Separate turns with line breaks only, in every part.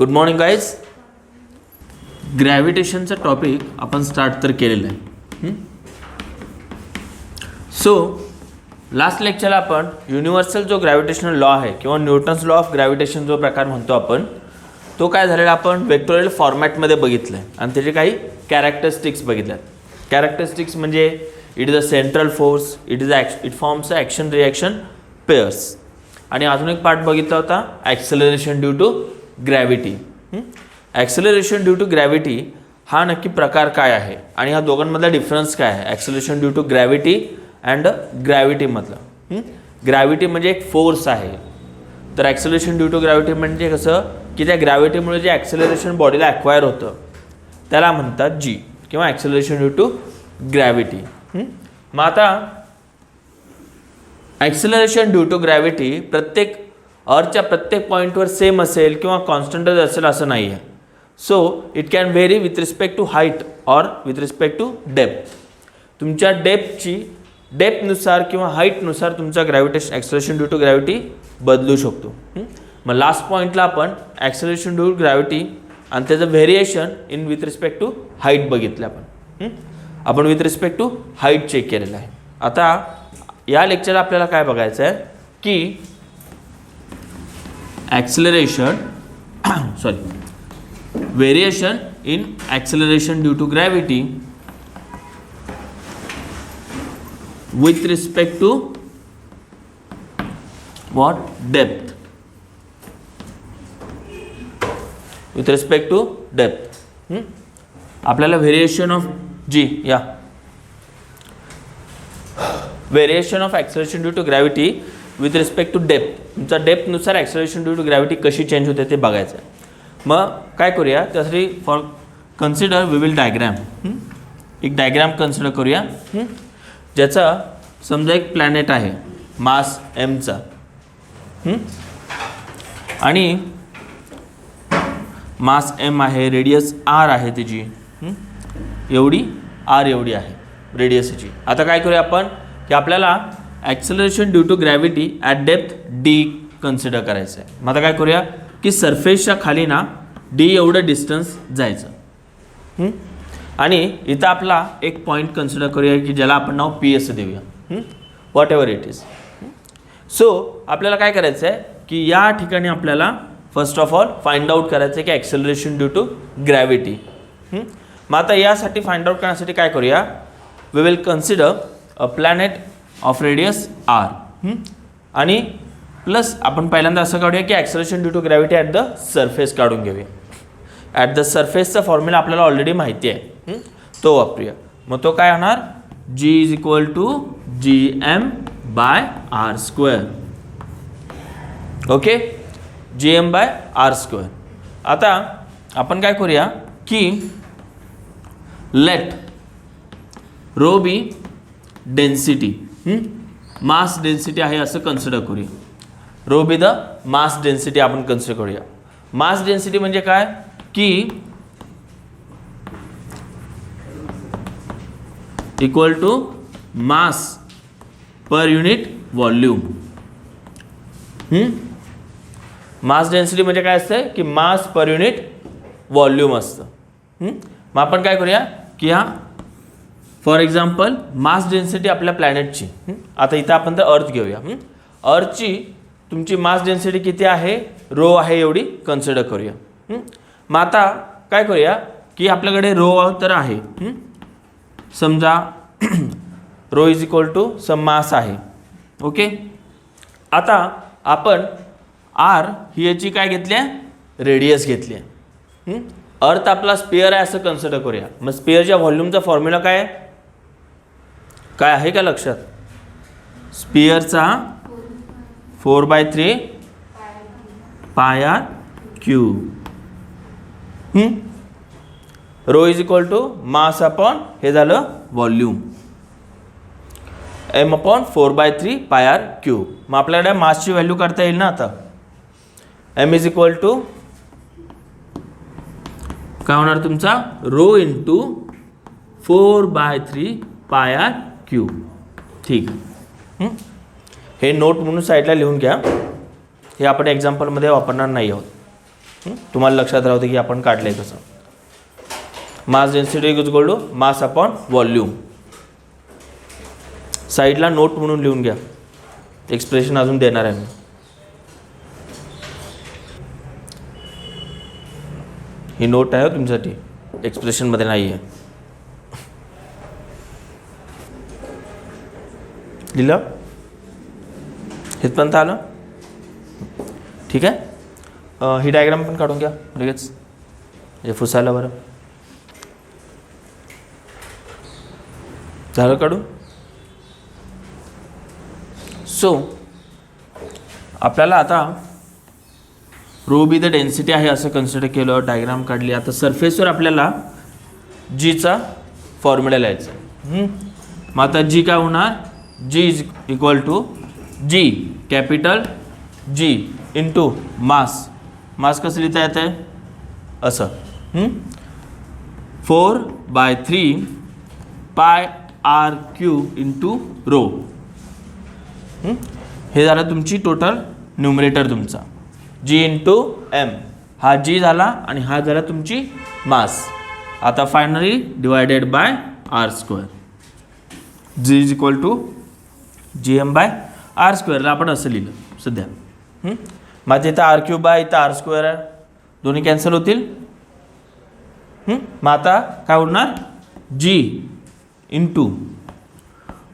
Good morning guys. ग्रॅव्हिटेशनचा topic आपण start तर केलेला आहे. सो लास्ट लेक्चरला आपण युनिव्हर्सल जो ग्रॅव्हिटेशनल लॉ आहे किंवा न्यूटन्स लॉ ऑफ ग्रॅव्हिटेशन जो प्रकार म्हणतो आपण, तो काय झालेला आपण वेक्टोरियल फॉर्मॅटमध्ये बघितलं आहे आणि त्याचे काही कॅरेक्टरिस्टिक्स बघितल्यात. कॅरेक्टरिस्टिक्स म्हणजे it is a central force, it forms a action reaction pairs. आणि अजून एक पार्ट बघितला होता acceleration due to gravity. Acceleration due to gravity हा नक्की प्रकार काय आहे आणि ह्या दोघांमधला डिफरन्स काय आहे, acceleration due to gravity and ग्रॅव्हिटीमधलं. ग्रॅव्हिटी म्हणजे एक फोर्स आहे, तर ॲक्सेलरेशन ड्यू टू ग्रॅव्हिटी म्हणजे कसं की त्या ग्रॅव्हिटीमुळे जे ॲक्सेलरेशन बॉडीला ॲक्वायर होतं त्याला म्हणतात जी किंवा ॲक्सेलरेशन ड्यू टू ग्रॅव्हिटी. मग आता ॲक्सेलरेशन ड्यू टू ग्रॅव्हिटी प्रत्येक अर्थच्या प्रत्येक पॉईंटवर सेम असेल किंवा कॉन्स्टंटच असेल असं नाही आहे. So it can vary with respect to height or with respect to depth. तुमच्या डेप्थनुसार किंवा हाईटनुसार तुमचा gravitation acceleration due to gravity बदलू शकतो. मग लास्ट पॉईंटला आपण ॲक्सेलरेशन ड्यू टू ग्रॅव्हिटी आणि त्याचं variation in with respect to height बघितलं. आपण with respect to height check केलेलं आहे. आता या लेक्चरला आपल्याला काय बघायचं आहे की acceleration variation in acceleration due to gravity with respect to what depth. With respect to depth आपल्याला व्हेरिएशन ऑफ जी या variation of acceleration due to gravity with respect to depth. तुमचा डेप्थनुसार ॲक्सेलरेशन ड्यू टू ग्रॅव्हिटी कशी change होते ते बघायचं आहे. मग काय करूया त्यासाठी for consider we will diagram. एक डायग्रॅम कन्सिडर करूया ज्याचा समजा एक प्लॅनेट आहे मास एमचा आणि मास एम आहे, रेडियस आर आहे त्याची एवढी आर एवढी आहे रेडियसची. आता काय करूया आपण की आपल्याला acceleration due to gravity at depth D consider करायचं आहे. मग आता काय करूया की सरफेसच्या खाली ना डी एवढं डिस्टन्स जायचं आणि इथं आपला एक पॉईंट कन्सिडर करूया की ज्याला आपण नाव पी असं देऊया, what ever it is. So आपल्याला काय करायचं आहे की या ठिकाणी आपल्याला first of all find out करायचं आहे की ॲक्सेलरेशन ड्यू टू ग्रॅव्हिटी. मग आता यासाठी फाइंड आउट करण्यासाठी काय करूया, we will consider a planet of radius R आणि प्लस आपण पहिल्यांदा असं काढूया की acceleration due to gravity at the surface काढून घेऊया. ॲट द सरफेसचा फॉर्म्युला आपल्याला ऑलरेडी माहिती आहे, तो वापरूया. मग तो काय होणार, G is equal to G M by R square. Okay, G M by R square. आता आपण काय करूया की let rho be density, mass density आहे असं कन्सिडर करूया. Rho be the mass density आपण कन्सिडर करूया. मास डेन्सिटी म्हणजे काय की equal to mass per unit volume. Mass density म्हणजे काय असतं की मास पर युनिट व्हॉल्यूम असतं. मग आपण काय करूया की हा फॉर एक्झाम्पल मास डेन्सिटी आपल्या प्लॅनेटची, आता इथं आपण तर अर्थ घेऊया. अर्थची तुमची मास डेन्सिटी किती आहे, रो आहे एवढी कन्सिडर करूया. मग आता काय करूया की आपल्याकडे रो तर आहे, समजा row is equal to some मास आहे. ओके, आता आपण आर ही याची काय घेतली आहे, रेडियस घेतली आहे. अर्थ आपला स्पिअर आहे असं कन्सिडर करूया. मग स्पिअरच्या व्हॉल्यूमचा फॉर्म्युला काय आहे का लक्षात, स्पिअरचा 4/3 pi R cube. Rho is equal to mass upon हे झालं volume, M upon 4/3 pi R cube. मग आपल्याकडे मासची व्हॅल्यू काढता येईल ना. आता एम इज इक्वल टू काय होणार तुमचा, rho into 4/3 pi R cube. ठीक आहे, हे नोट म्हणून साईडला लिहून घ्या, हे आपण एक्झाम्पलमध्ये वापरणार नाही आहोत. तुम्हाला लक्षात राहते की आपण काढलंय कसं. Mass density is equal to mass upon volume. साईडला नोट म्हणून लिहून घ्या, एक्सप्रेशन अजून देणार आहे मी. ही नोट आहे तुमच्यासाठी, एक्सप्रेशनमध्ये नाही आहे. लिहिलं? इथपर्यंत आलं? ठीक आहे. ही डायग्राम पण काढून घ्या लगेच, म्हणजे फुसायला बरं. झालं काढून? सो आपल्याला आता रो बी द डेन्सिटी आहे असं कन्सिडर केलं, डायग्राम काढली. आता सरफेसवर आपल्याला जीचा फॉर्म्युला लिहायचा आहे. मग आता जी काय होणार? G is equal to G capital G into mass. Mass कसं लिहिता येतं आहे? असं 4/3 pi R cube into row. हे झालं तुमची टोटल न्यूमरेटर तुमचा. जी इंटू एम, हा जी झाला आणि हा झाला तुमची मास. आता finally divided by R square. G is equal to G M by R स्क्वेअरला आपण असं लिहिलं सध्या. माझं इथं आर क्यूब आहे, इथं आर स्क्वेअर आहे, दोन्ही कॅन्सल होतील. मग आता काय होणार? जी into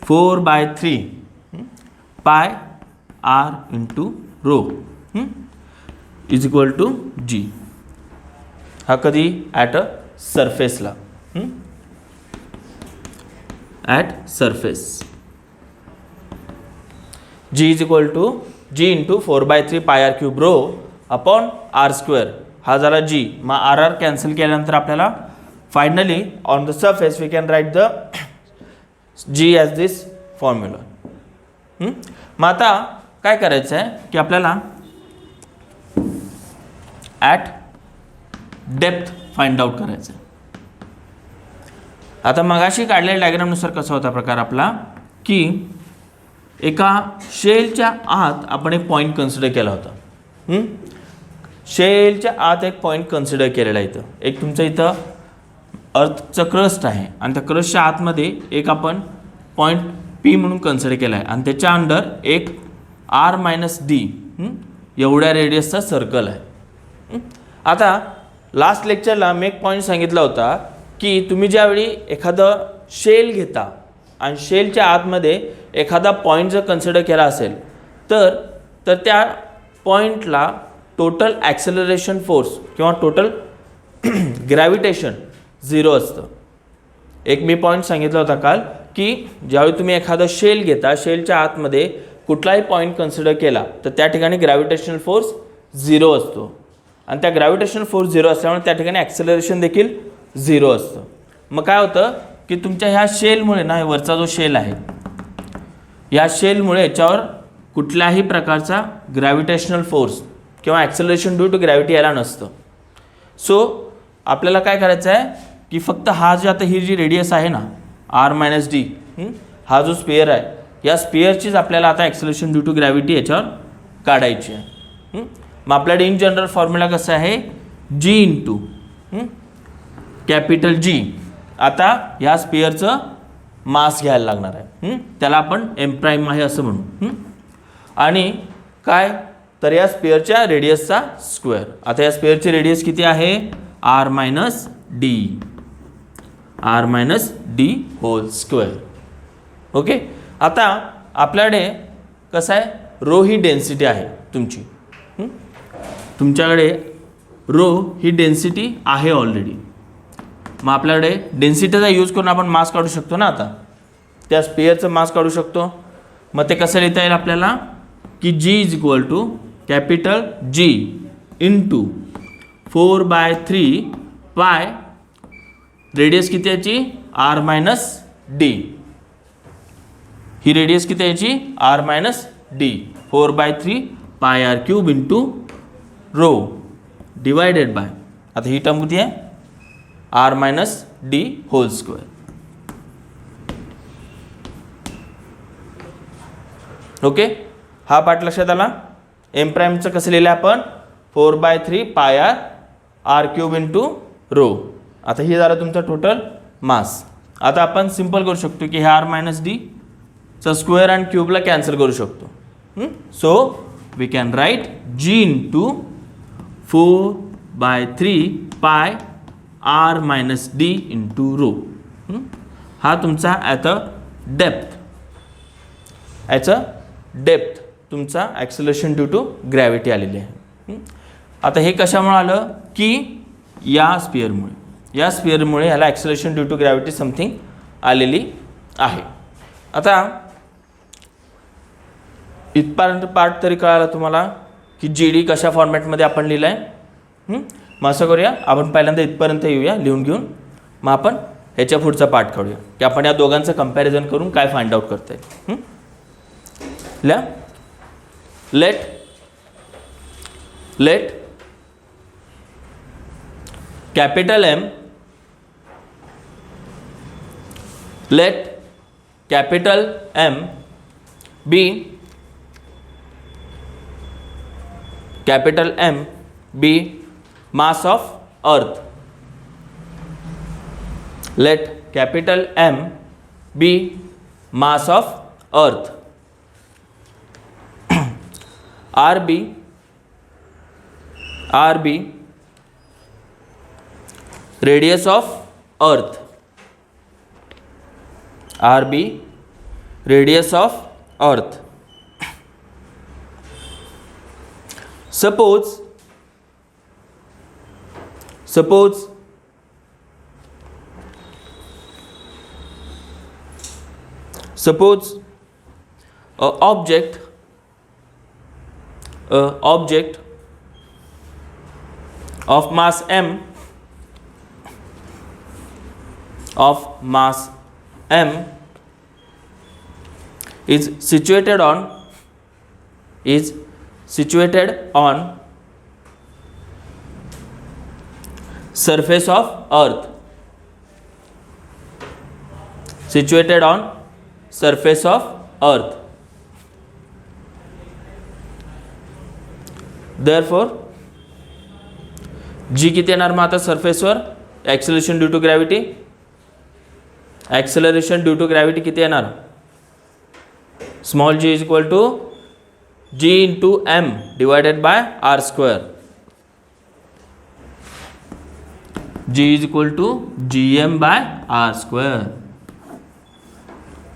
4/3 pi R into rho is equal to G. हा कधी? ॲट अ सरफेसला, at surface. G is equal to G into 4/3 pi R cube rho upon R square. हा झाला जी. मग आर आर कॅन्सल केल्यानंतर आपल्याला finally on the surface we can write the G as this formula. मग आता काय करायचं आहे की आपल्याला ॲट डेप्थ फाइंड आउट करायचं आहे. आता मगाशी काढलेल्या डायग्रामनुसार कसा होता प्रकार आपला की एका शेलच्या आत आपण एक पॉईंट कन्सिडर केला होता. शेलच्या आत एक पॉईंट कन्सिडर केलेला इथं. एक तुमचं इथं अर्थचं क्रस्ट आहे आणि त्या क्रस्टच्या आतमध्ये एक आपण पॉईंट पी म्हणून कन्सिडर केला आहे आणि त्याच्या अंडर एक R-D एवढ्या रेडियसचा सर्कल आहे. आता लास्ट लेक्चरला मी एक पॉईंट सांगितला होता की तुम्ही ज्यावेळी एखादं शेल घेता आणि शेलच्या आतमध्ये एखादा पॉईंट जर कन्सिडर केला असेल तर त्या पॉईंटला टोटल ॲक्सेलरेशन फोर्स किंवा टोटल ग्रॅव्हिटेशन 0 असतं. एक मी पॉईंट सांगितला होता काल की ज्यावेळी तुम्ही एखादं शेल घेता, शेलच्या आतमध्ये कुठलाही पॉईंट कन्सिडर केला तर त्या ठिकाणी ग्रॅव्हिटेशनल फोर्स 0 असतो आणि त्या ग्रॅव्हिटेशनल फोर्स 0 असल्यामुळे त्या ठिकाणी ॲक्सेलरेशन देखील 0 असतं. मग काय होतं की तुमच्या ह्या शेलमुळे ना, वरचा जो शेल आहे या शेलमुळे याच्यावर कुठल्याही प्रकारचा ग्रॅव्हिटेशनल फोर्स किंवा ॲक्सेलरेशन ड्यू टू ग्रॅव्हिटी याला नसतं. सो आपल्याला काय करायचं आहे की फक्त हा जो आता ही जी रेडियस आहे ना R-D, हा जो स्पेअर आहे या स्पेअरचीच आपल्याला आता ॲक्सेलरेशन ड्यू टू ग्रॅव्हिटी याच्यावर काढायची आहे. मग आपल्याकडे इन जनरल फॉर्म्युला कसं आहे? G into capital G. आता ह्या स्पेअरचं मास घ्यायला लागणार आहे, त्याला आपण M' आहे असं म्हणू. आणि काय तर या स्पेअरच्या रेडियसचा स्क्वेअर. आता या स्पेअरची रेडियस किती आहे? R-D whole square. ओके. आता आपल्याकडे कसं आहे, रो ही डेन्सिटी आहे तुमची. तुमच्याकडे रो ही डेन्सिटी आहे ऑलरेडी. मग आपल्याकडे डेन्सिटीचा यूज करून आपण मास काढू शकतो ना. आता त्या स्पेअरचं मास काढू शकतो. मग ते कसं लिहिता येईल आपल्याला की G is equal to capital G into 4/3 pi radius किती याची? R-D. ही रेडियस किती याची? R-D. 4/3 pi R cube into rho divided by, आता ही टर्म किती आहे? R-D whole square. ओके. हा पार्ट लक्षात आला. M' कसं लिहिलं आपण? 4/3 pi R cube into rho. आता हे झालं तुमचं टोटल मास. आता आपण सिम्पल करू शकतो की हे आर मायनस डी चा स्क्वेअर आणि क्यूबला कॅन्सल करू शकतो. So we can write G into 4/3 pi R minus D into rho. हा तुमचा ॲट अ डेप्थ तुमचा ॲक्सेलरेशन ड्यू टू ग्रॅव्हिटी आलेली आहे. आता हे कशामुळे आलं की या स्पिअरमुळे ह्याला acceleration due to gravity something आलेली आहे. आता इथपर्यंत पार्ट तरी कळाला तुम्हाला की जी डी कशा फॉर्मॅटमध्ये आपण लिहिलं आहे. मग असं करूया, आपण पहिल्यांदा इथपर्यंत येऊया लिहून घेऊन, मग आपण ह्याच्या पुढचा पार्ट काढूया की आपण या दोघांचं कंपॅरिझन करून काय फाइंड आउट करता येईल. Let capital M be mass of earth. Let capital M be mass of earth. RB radius of earth. RB radius of earth. Suppose a object of mass m is situated on surface of earth. Therefore जी किती येणार मग आता सरफेसवर acceleration due to gravity किती येणार. Small G is equal to G into M divided by R square. G is equal to G M by R square.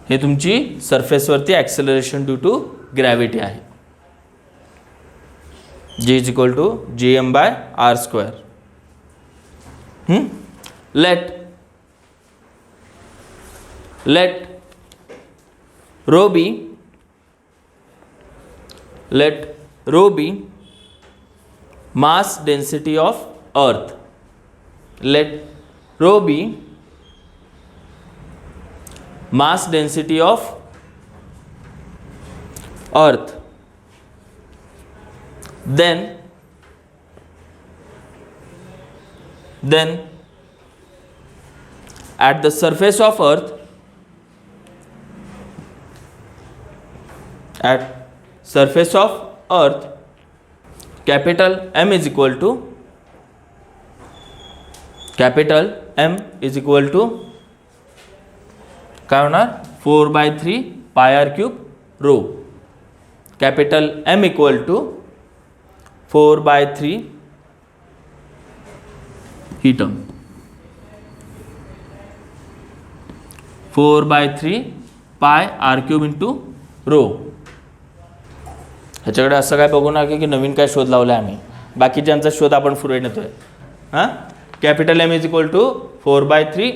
हे तुमची सरफेसवरती ॲक्सेलरेशन ड्यू टू ग्रॅव्हिटी आहे. G is equal to G M by R square. Let rho be mass density of earth. Let rho be mass density of earth. Then at the surface of earth, capital M is equal to काय होणार 4/3 pi R cube rho. Capital M equal to 4/3 ही term 4/3 pi R cube into row. ह्याच्याकडे असं काय बघू नका की नवीन काय शोध लावला आम्ही, बाकीच्यांचा शोध आपण पुढे नेतोय. Capital M is equal to 4/3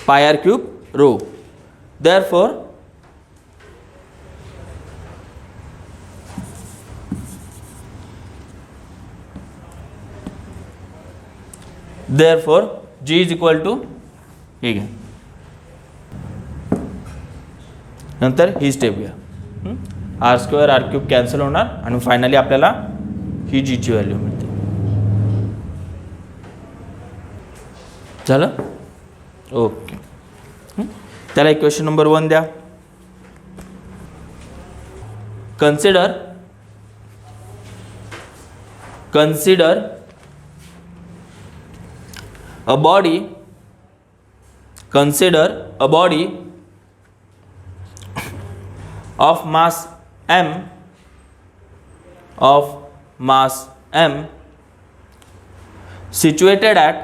pi R cube rho. Therefore G is equal to ठीक आहे. नंतर ही स्टेप घ्या, R square R cube cancel होणार आणि फायनली आपल्याला ही जीची व्हॅल्यू मिळते. झालं ओके. त्याला इक्वेशन नंबर 1 द्या. consider a body of mass m situated at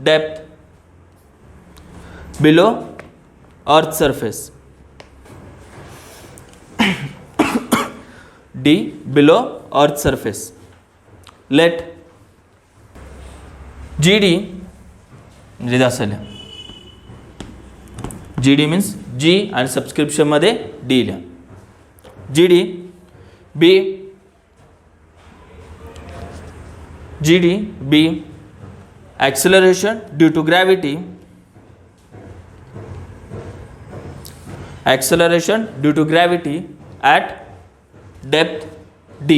depth below earth surface d below earth surface. Let GD म्हणजे असेल GD मीन्स G आणि सबस्क्रिप्शन मध्ये D लिहा. GD be acceleration due to gravity at depth D.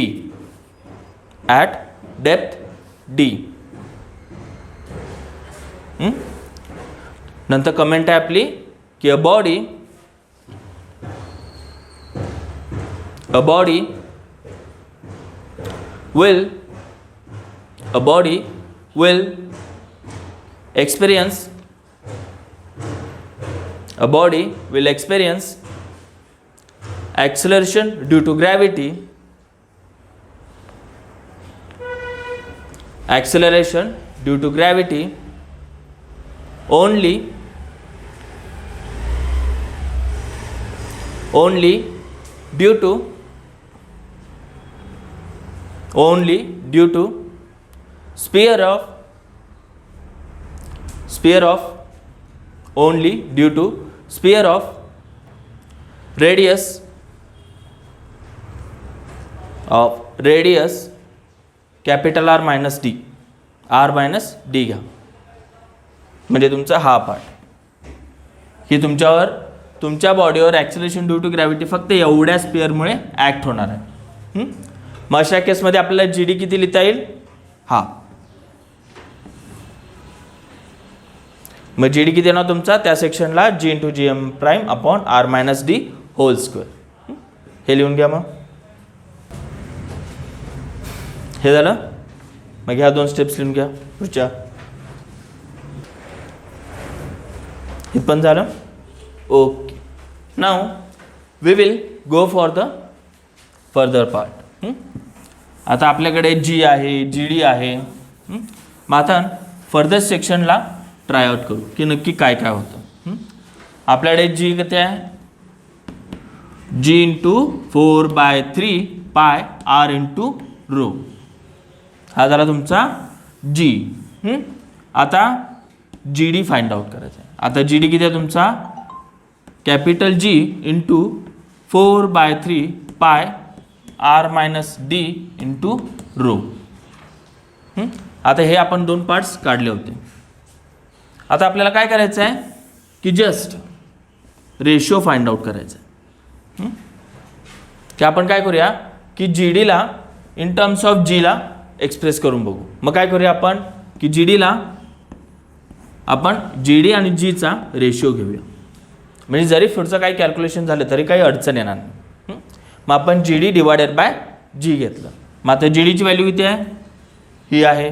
नंतर comment आहे आपली की a body will experience acceleration due to gravity only due to sphere of radius capital R minus D घ्या. म्हणजे तुमचा हा पार्ट ही तुमच्या बॉडीवर ॲक्सिलरेशन ड्यू टू ग्रॅव्हिटी फक्त एवढ्या स्पिअरमुळे ॲक्ट होणार आहे. मग अशा केसमध्ये आपल्याला GD किती लिहिता येईल? हा मग GD किती येणार तुमचा त्या सेक्शनला G into GM prime upon R minus D whole square. हे लिहून घ्या. मग हे झालं. मग ह्या 2 स्टेप्स लिहून घ्या पुढच्या. हे पण झालं. Okay. Now we will go for the further part. आता आपल्याकडे G आहे, GD आहे. मग आता फर्दर सेक्शनला ट्राय आउट करू की नक्की काय काय होतं. आपल्याकडे G किती आहे? G into 4/3 pi R into rho. हा झाला तुमचा G. आता GD फाइंड आउट करायचं आहे. आता GD किती आहे तुमचा? Capital G into 4/3 pi R minus D into rho. आता हे आपण 2 पार्ट्स काढले होते. आता आपल्याला काय करायचं आहे की जस्ट रेशो फाइंड आउट करायचा आहे. की आपण काय करूया की GDला इन टर्म्स ऑफ Gला एक्सप्रेस करून बघू. मग काय करूया आपण की GDला आपण GD आणि Gचा रेशिओ घेऊया. म्हणजे जरी पुढचं काही कॅल्क्युलेशन झालं तरी काही अडचण येणार नाही. मग आपण GD डिवायडेड बाय G घेतलं. मग आता GDची व्हॅल्यू किती आहे? ही आहे.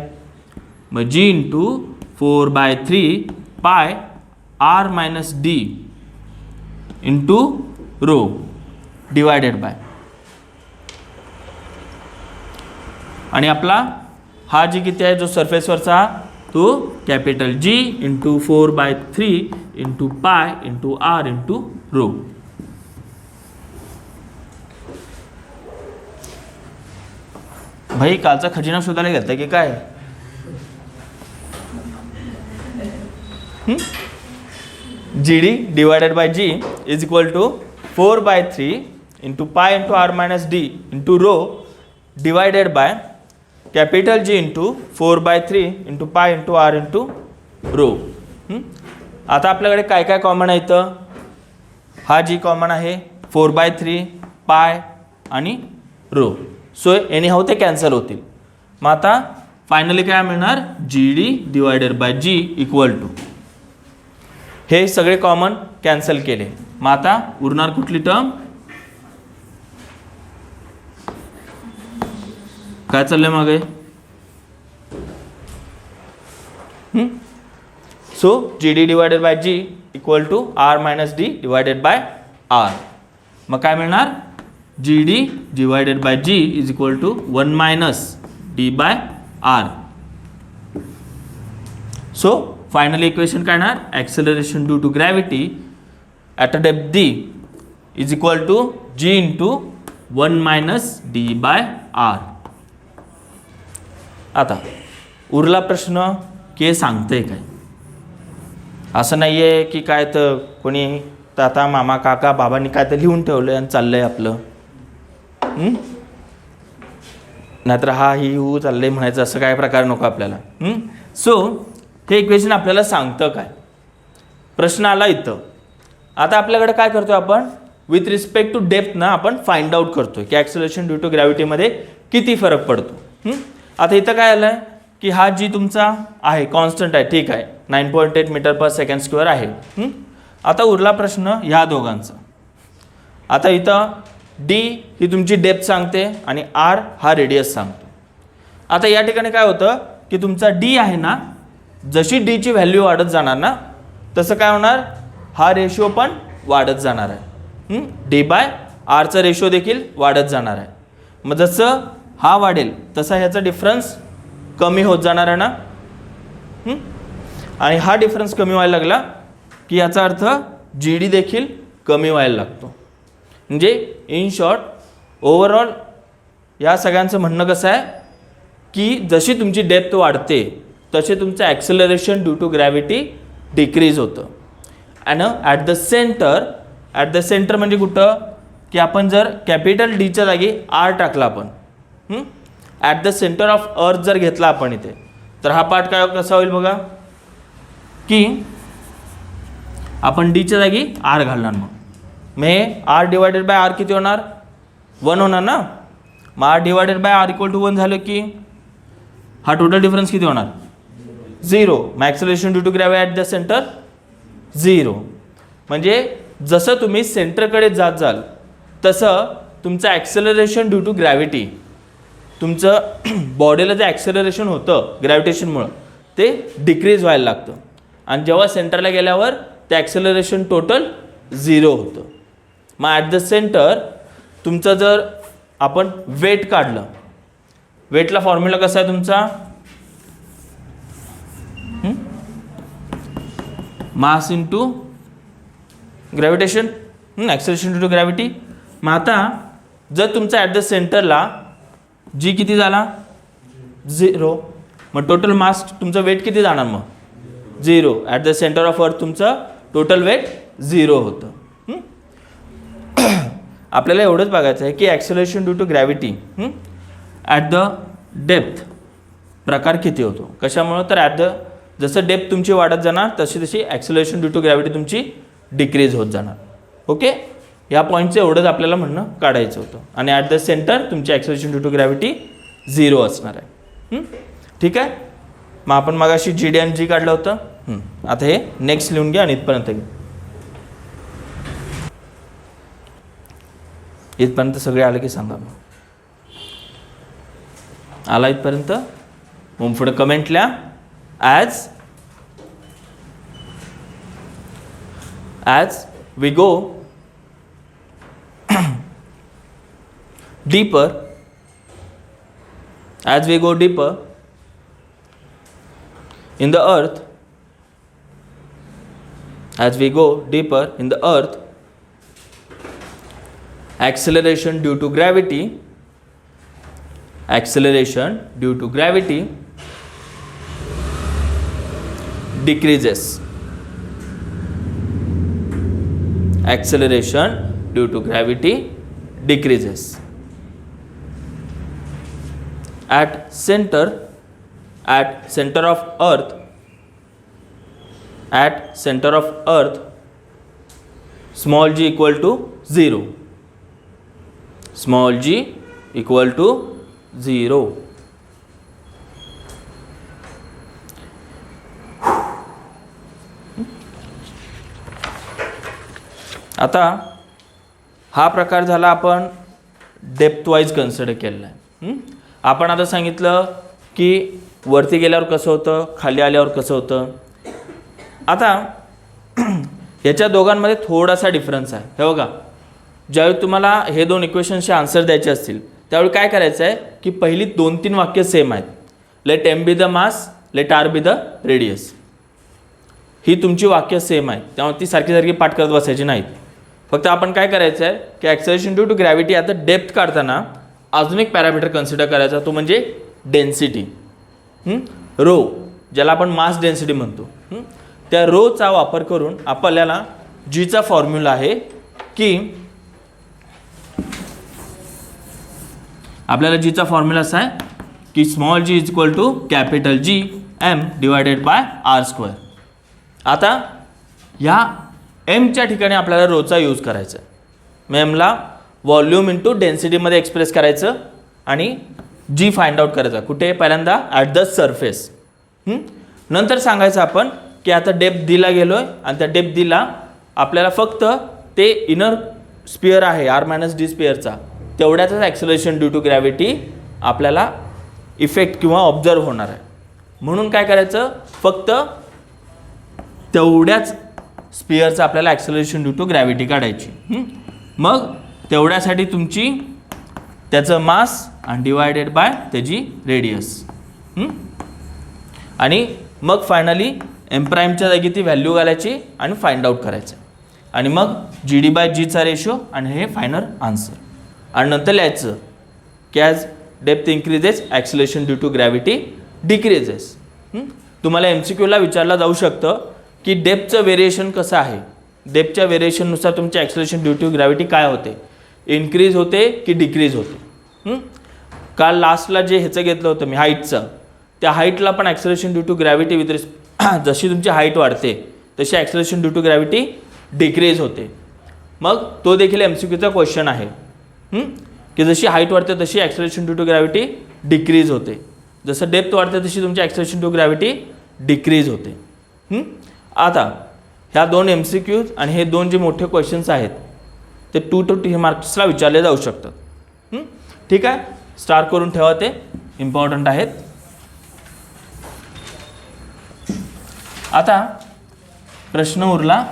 मग G into 4/3 pi R minus D into rho divided by. आणि आपला हा G किती आहे जो सरफेसवरचा तो capital G into 4/3 into pi into R into rho. भाई कालचा खजिना शोधायला गेलता की काय? GD divided by G is equal to 4/3 into pi into R minus D into rho divided by capital G into 4/3 into pi into R into rho. आता आपल्याकडे काय काय कॉमन आहे इथं? हा G कॉमन आहे, 4/3 पाय आणि रो. सो एनी हाऊ ते कॅन्सल होतील. मग आता फायनली काय मिळणार? GD divided by G equal to हे सगळे कॉमन कॅन्सल केले. मग आता उरणार कुठली टर्म? काय चाललंय मागे? So GD divided by G equal to R minus D divided by R. मग काय मिळणार? GD divided by G is equal to 1 minus D by R. So final equation काय येणार? Acceleration due to gravity at a depth D is equal to G into 1 minus D by R. आता उरला प्रश्न की हे सांगतंय काय? असं नाही आहे की काय तर कोणी ताता मामा काका बाबांनी काय तर लिहून ठेवलं आणि चाललंय आपलं. नाहीतर हा ही हू चाललंय म्हणायचं असं काय प्रकार नको आपल्याला. सो हे इक्वेशन आपल्याला सांगतं काय? प्रश्न आला इथं. आता आपल्याकडे काय करतो आपण? विथ रिस्पेक्ट टू डेप्थ ना आपण फाइंड आउट करतोय की ॲक्सेलरेशन ड्यू टू ग्रॅव्हिटीमध्ये किती फरक पडतो. आता इथं काय आलं आहे की हा जी तुमचा आहे कॉन्स्टंट आहे, ठीक आहे, 9.8 मीटर पर सेकंड स्क्वेअर आहे. आता उरला प्रश्न ह्या दोघांचा. आता इथं D ही तुमची डेप्थ सांगते आणि R हा रेडियस सांगतो. आता या ठिकाणी काय होतं की तुमचा D आहे ना, जशी D ची व्हॅल्यू वाढत जाणार ना तसं काय होणार? हा रेशो पण वाढत जाणार आहे. D बाय Rचा रेशो देखील वाढत जाणार आहे. मग जसं हा वाढेल तसा ह्याचा डिफरन्स कमी होत जाणार आहे ना. आणि हा डिफरन्स कमी व्हायला लागला की याचा अर्थ GD देखील कमी व्हायला लागतो. म्हणजे इन शॉर्ट ओव्हरऑल या सगळ्यांचं म्हणणं कसं आहे की जशी तुमची डेप्थ वाढते तसे तुमचं acceleration due to gravity decrease होतं. अँड ॲट द सेंटर म्हणजे कुठं की आपण जर कॅपिटल Dच्या जागी R टाकला आपण, at the centre of earth जर घेतला आपण इथे, तर हा पार्ट काय कसा होईल बघा की आपण Dच्या जागी R घालणार. मग हे R डिवायडेड बाय R किती होणार? 1 होणार ना. मग R divided by R equal to 1 झालं की हा टोटल डिफरन्स किती होणार? 0. मग acceleration due to gravity at the centre 0. म्हणजे जसं तुम्ही सेंटरकडे जात जाल तसं तुमचं ॲक्सेलरेशन ड्यू टू ग्रॅव्हिटी, तुमचं बॉडीला जे ॲक्सेलरेशन होतं ग्रॅव्हिटेशनमुळं ते डिक्रीज व्हायला लागतं. आणि जेव्हा सेंटरला गेल्यावर ते ॲक्सेलरेशन टोटल 0 होतं. मग ॲट द सेंटर तुमचं जर आपण वेट काढलं, वेटला फॉर्म्युला कसा आहे तुमचा? Mass into gravitation, acceleration due to gravity. मग आता जर तुमचा ॲट द सेंटरला G किती झाला? 0. मग टोटल मास तुमचं वेट किती जाणार? मग 0. At the centre of earth तुमचं टोटल वेट 0 होतं. आपल्याला एवढंच बघायचं आहे की acceleration due to gravity at the depth प्रकार किती होतो, कशामुळं? तर ॲट द जसं डेप्थ तुमची वाढत जाणार तशी तशी ॲक्सेलरेशन ड्यू टू ग्रॅव्हिटी तुमची डिक्रीज होत जाणार. ओके, या पॉईंटचं एवढंच आपल्याला म्हणणं काढायचं होतं. आणि ॲट द सेंटर तुमची ॲक्सेलरेशन ड्यू टू ग्रॅव्हिटी 0 असणार आहे. ठीक आहे. मग आपण मगाशी GD आणि G काढलं होतं. आता हे नेक्स्ट लिहून घ्या आणि इथपर्यंत घ्या. इथपर्यंत सगळे आलं की सांगा. मग आला इथपर्यंत मग पुढे कमेंट लिहा. As we go deeper, as we go deeper in the earth, as we go deeper in the earth, acceleration due to gravity decreases. Acceleration due to gravity decreases. At center of earth, small g equal to 0. Small g equal to 0. आता हा प्रकार झाला आपण depth wise consider केलेला आहे. आपण आता सांगितलं की वरती गेल्यावर कसं होतं, खाली आल्यावर कसं होतं. आता ह्याच्या दोघांमध्ये थोडासा डिफरन्स आहे. हे बघा, ज्यावेळी तुम्हाला हे दोन इक्वेशन्सचे आन्सर द्यायचे असतील त्यावेळी काय करायचं आहे की पहिली 2-3 वाक्य सेम आहेत. Let M be the mass, let R be the radius. ही तुमची वाक्य सेम आहेत, त्यामुळे ती सारखी सारखी पाठ करत बसायची नाहीत. फक्त आपण काय करायचं आहे की ॲक्सेलरेशन ड्यू टू ग्रॅव्हिटी आता डेप्थ काढताना अजून एक पॅरामीटर कन्सिडर करायचा, तो म्हणजे डेन्सिटी. रो, ज्याला आपण मास डेन्सिटी म्हणतो. त्या रोचा वापर करून आपल्याला जीचा फॉर्म्युला आहे की आपल्याला जीचा फॉर्म्युला असा आहे की small G is equal to capital G M divided by R square. आता ह्या एमच्या ठिकाणी आपल्याला रोचा यूज करायचा आहे. मग एमला व्हॉल्यूम इंटू डेन्सिटीमध्ये एक्सप्रेस करायचं आणि जी फाइंड आउट करायचा कुठे, पहिल्यांदा ॲट द सरफेस. नंतर सांगायचं आपण की आता डेप्थ डीला गेलो आहे आणि त्या डेप्थ डीला आपल्याला फक्त ते इनर स्पिअर आहे आर मायनस डी स्पिअरचा, तेवढ्याच ॲक्सेलरेशन ड्यू टू ग्रॅव्हिटी आपल्याला इफेक्ट किंवा ऑब्झर्व होणार आहे. म्हणून काय करायचं, फक्त तेवढ्याच स्पिअरचं आपल्याला ॲक्सेलरेशन ड्यू टू ग्रॅव्हिटी काढायची. मग तेवढ्यासाठी तुमची त्याचं मास आणि डिवायडेड बाय त्याची रेडियस. आणि मग फायनली एम प्राईमच्या जागी ती व्हॅल्यू घालायची आणि फाइंड आउट करायचं. आणि मग जी डी बाय जीचा रेशो आणि हे फायनल आन्सर. आणि नंतर लिहायचं की as depth increases acceleration due to gravity decreases. तुम्हाला MCQला विचारलं जाऊ शकतं की डेप्थचं व्हेरिएशन कसं आहे. डेप्थच्या व्हेरिएशननुसार तुमचे ॲक्सेलरेशन ड्यू टू ग्रॅव्हिटी काय होते, इन्क्रीज होते की डिक्रीज होते. काल लास्टला जे ह्याचं घेतलं होतं मी हाईटचं, त्या हाईटला पण acceleration due to gravity with जशी तुमची हाईट वाढते तशी acceleration due to gravity decrease होते. मग तो देखील MCQचा क्वेश्चन आहे की जशी हाईट वाढते तशी acceleration due to gravity decrease होते, जसं डेप्थ वाढते तशी तुमची acceleration due to gravity decrease होते. आता ह्या दोन MCQs आणि हे दोन जे मोठे क्वेश्चन्स आहेत ते 2 to 3 मार्क्सला विचारले जाऊ शकतात. ठीक आहे, स्टार करून ठेवा, ते इम्पॉर्टंट आहेत. आता प्रश्न उरला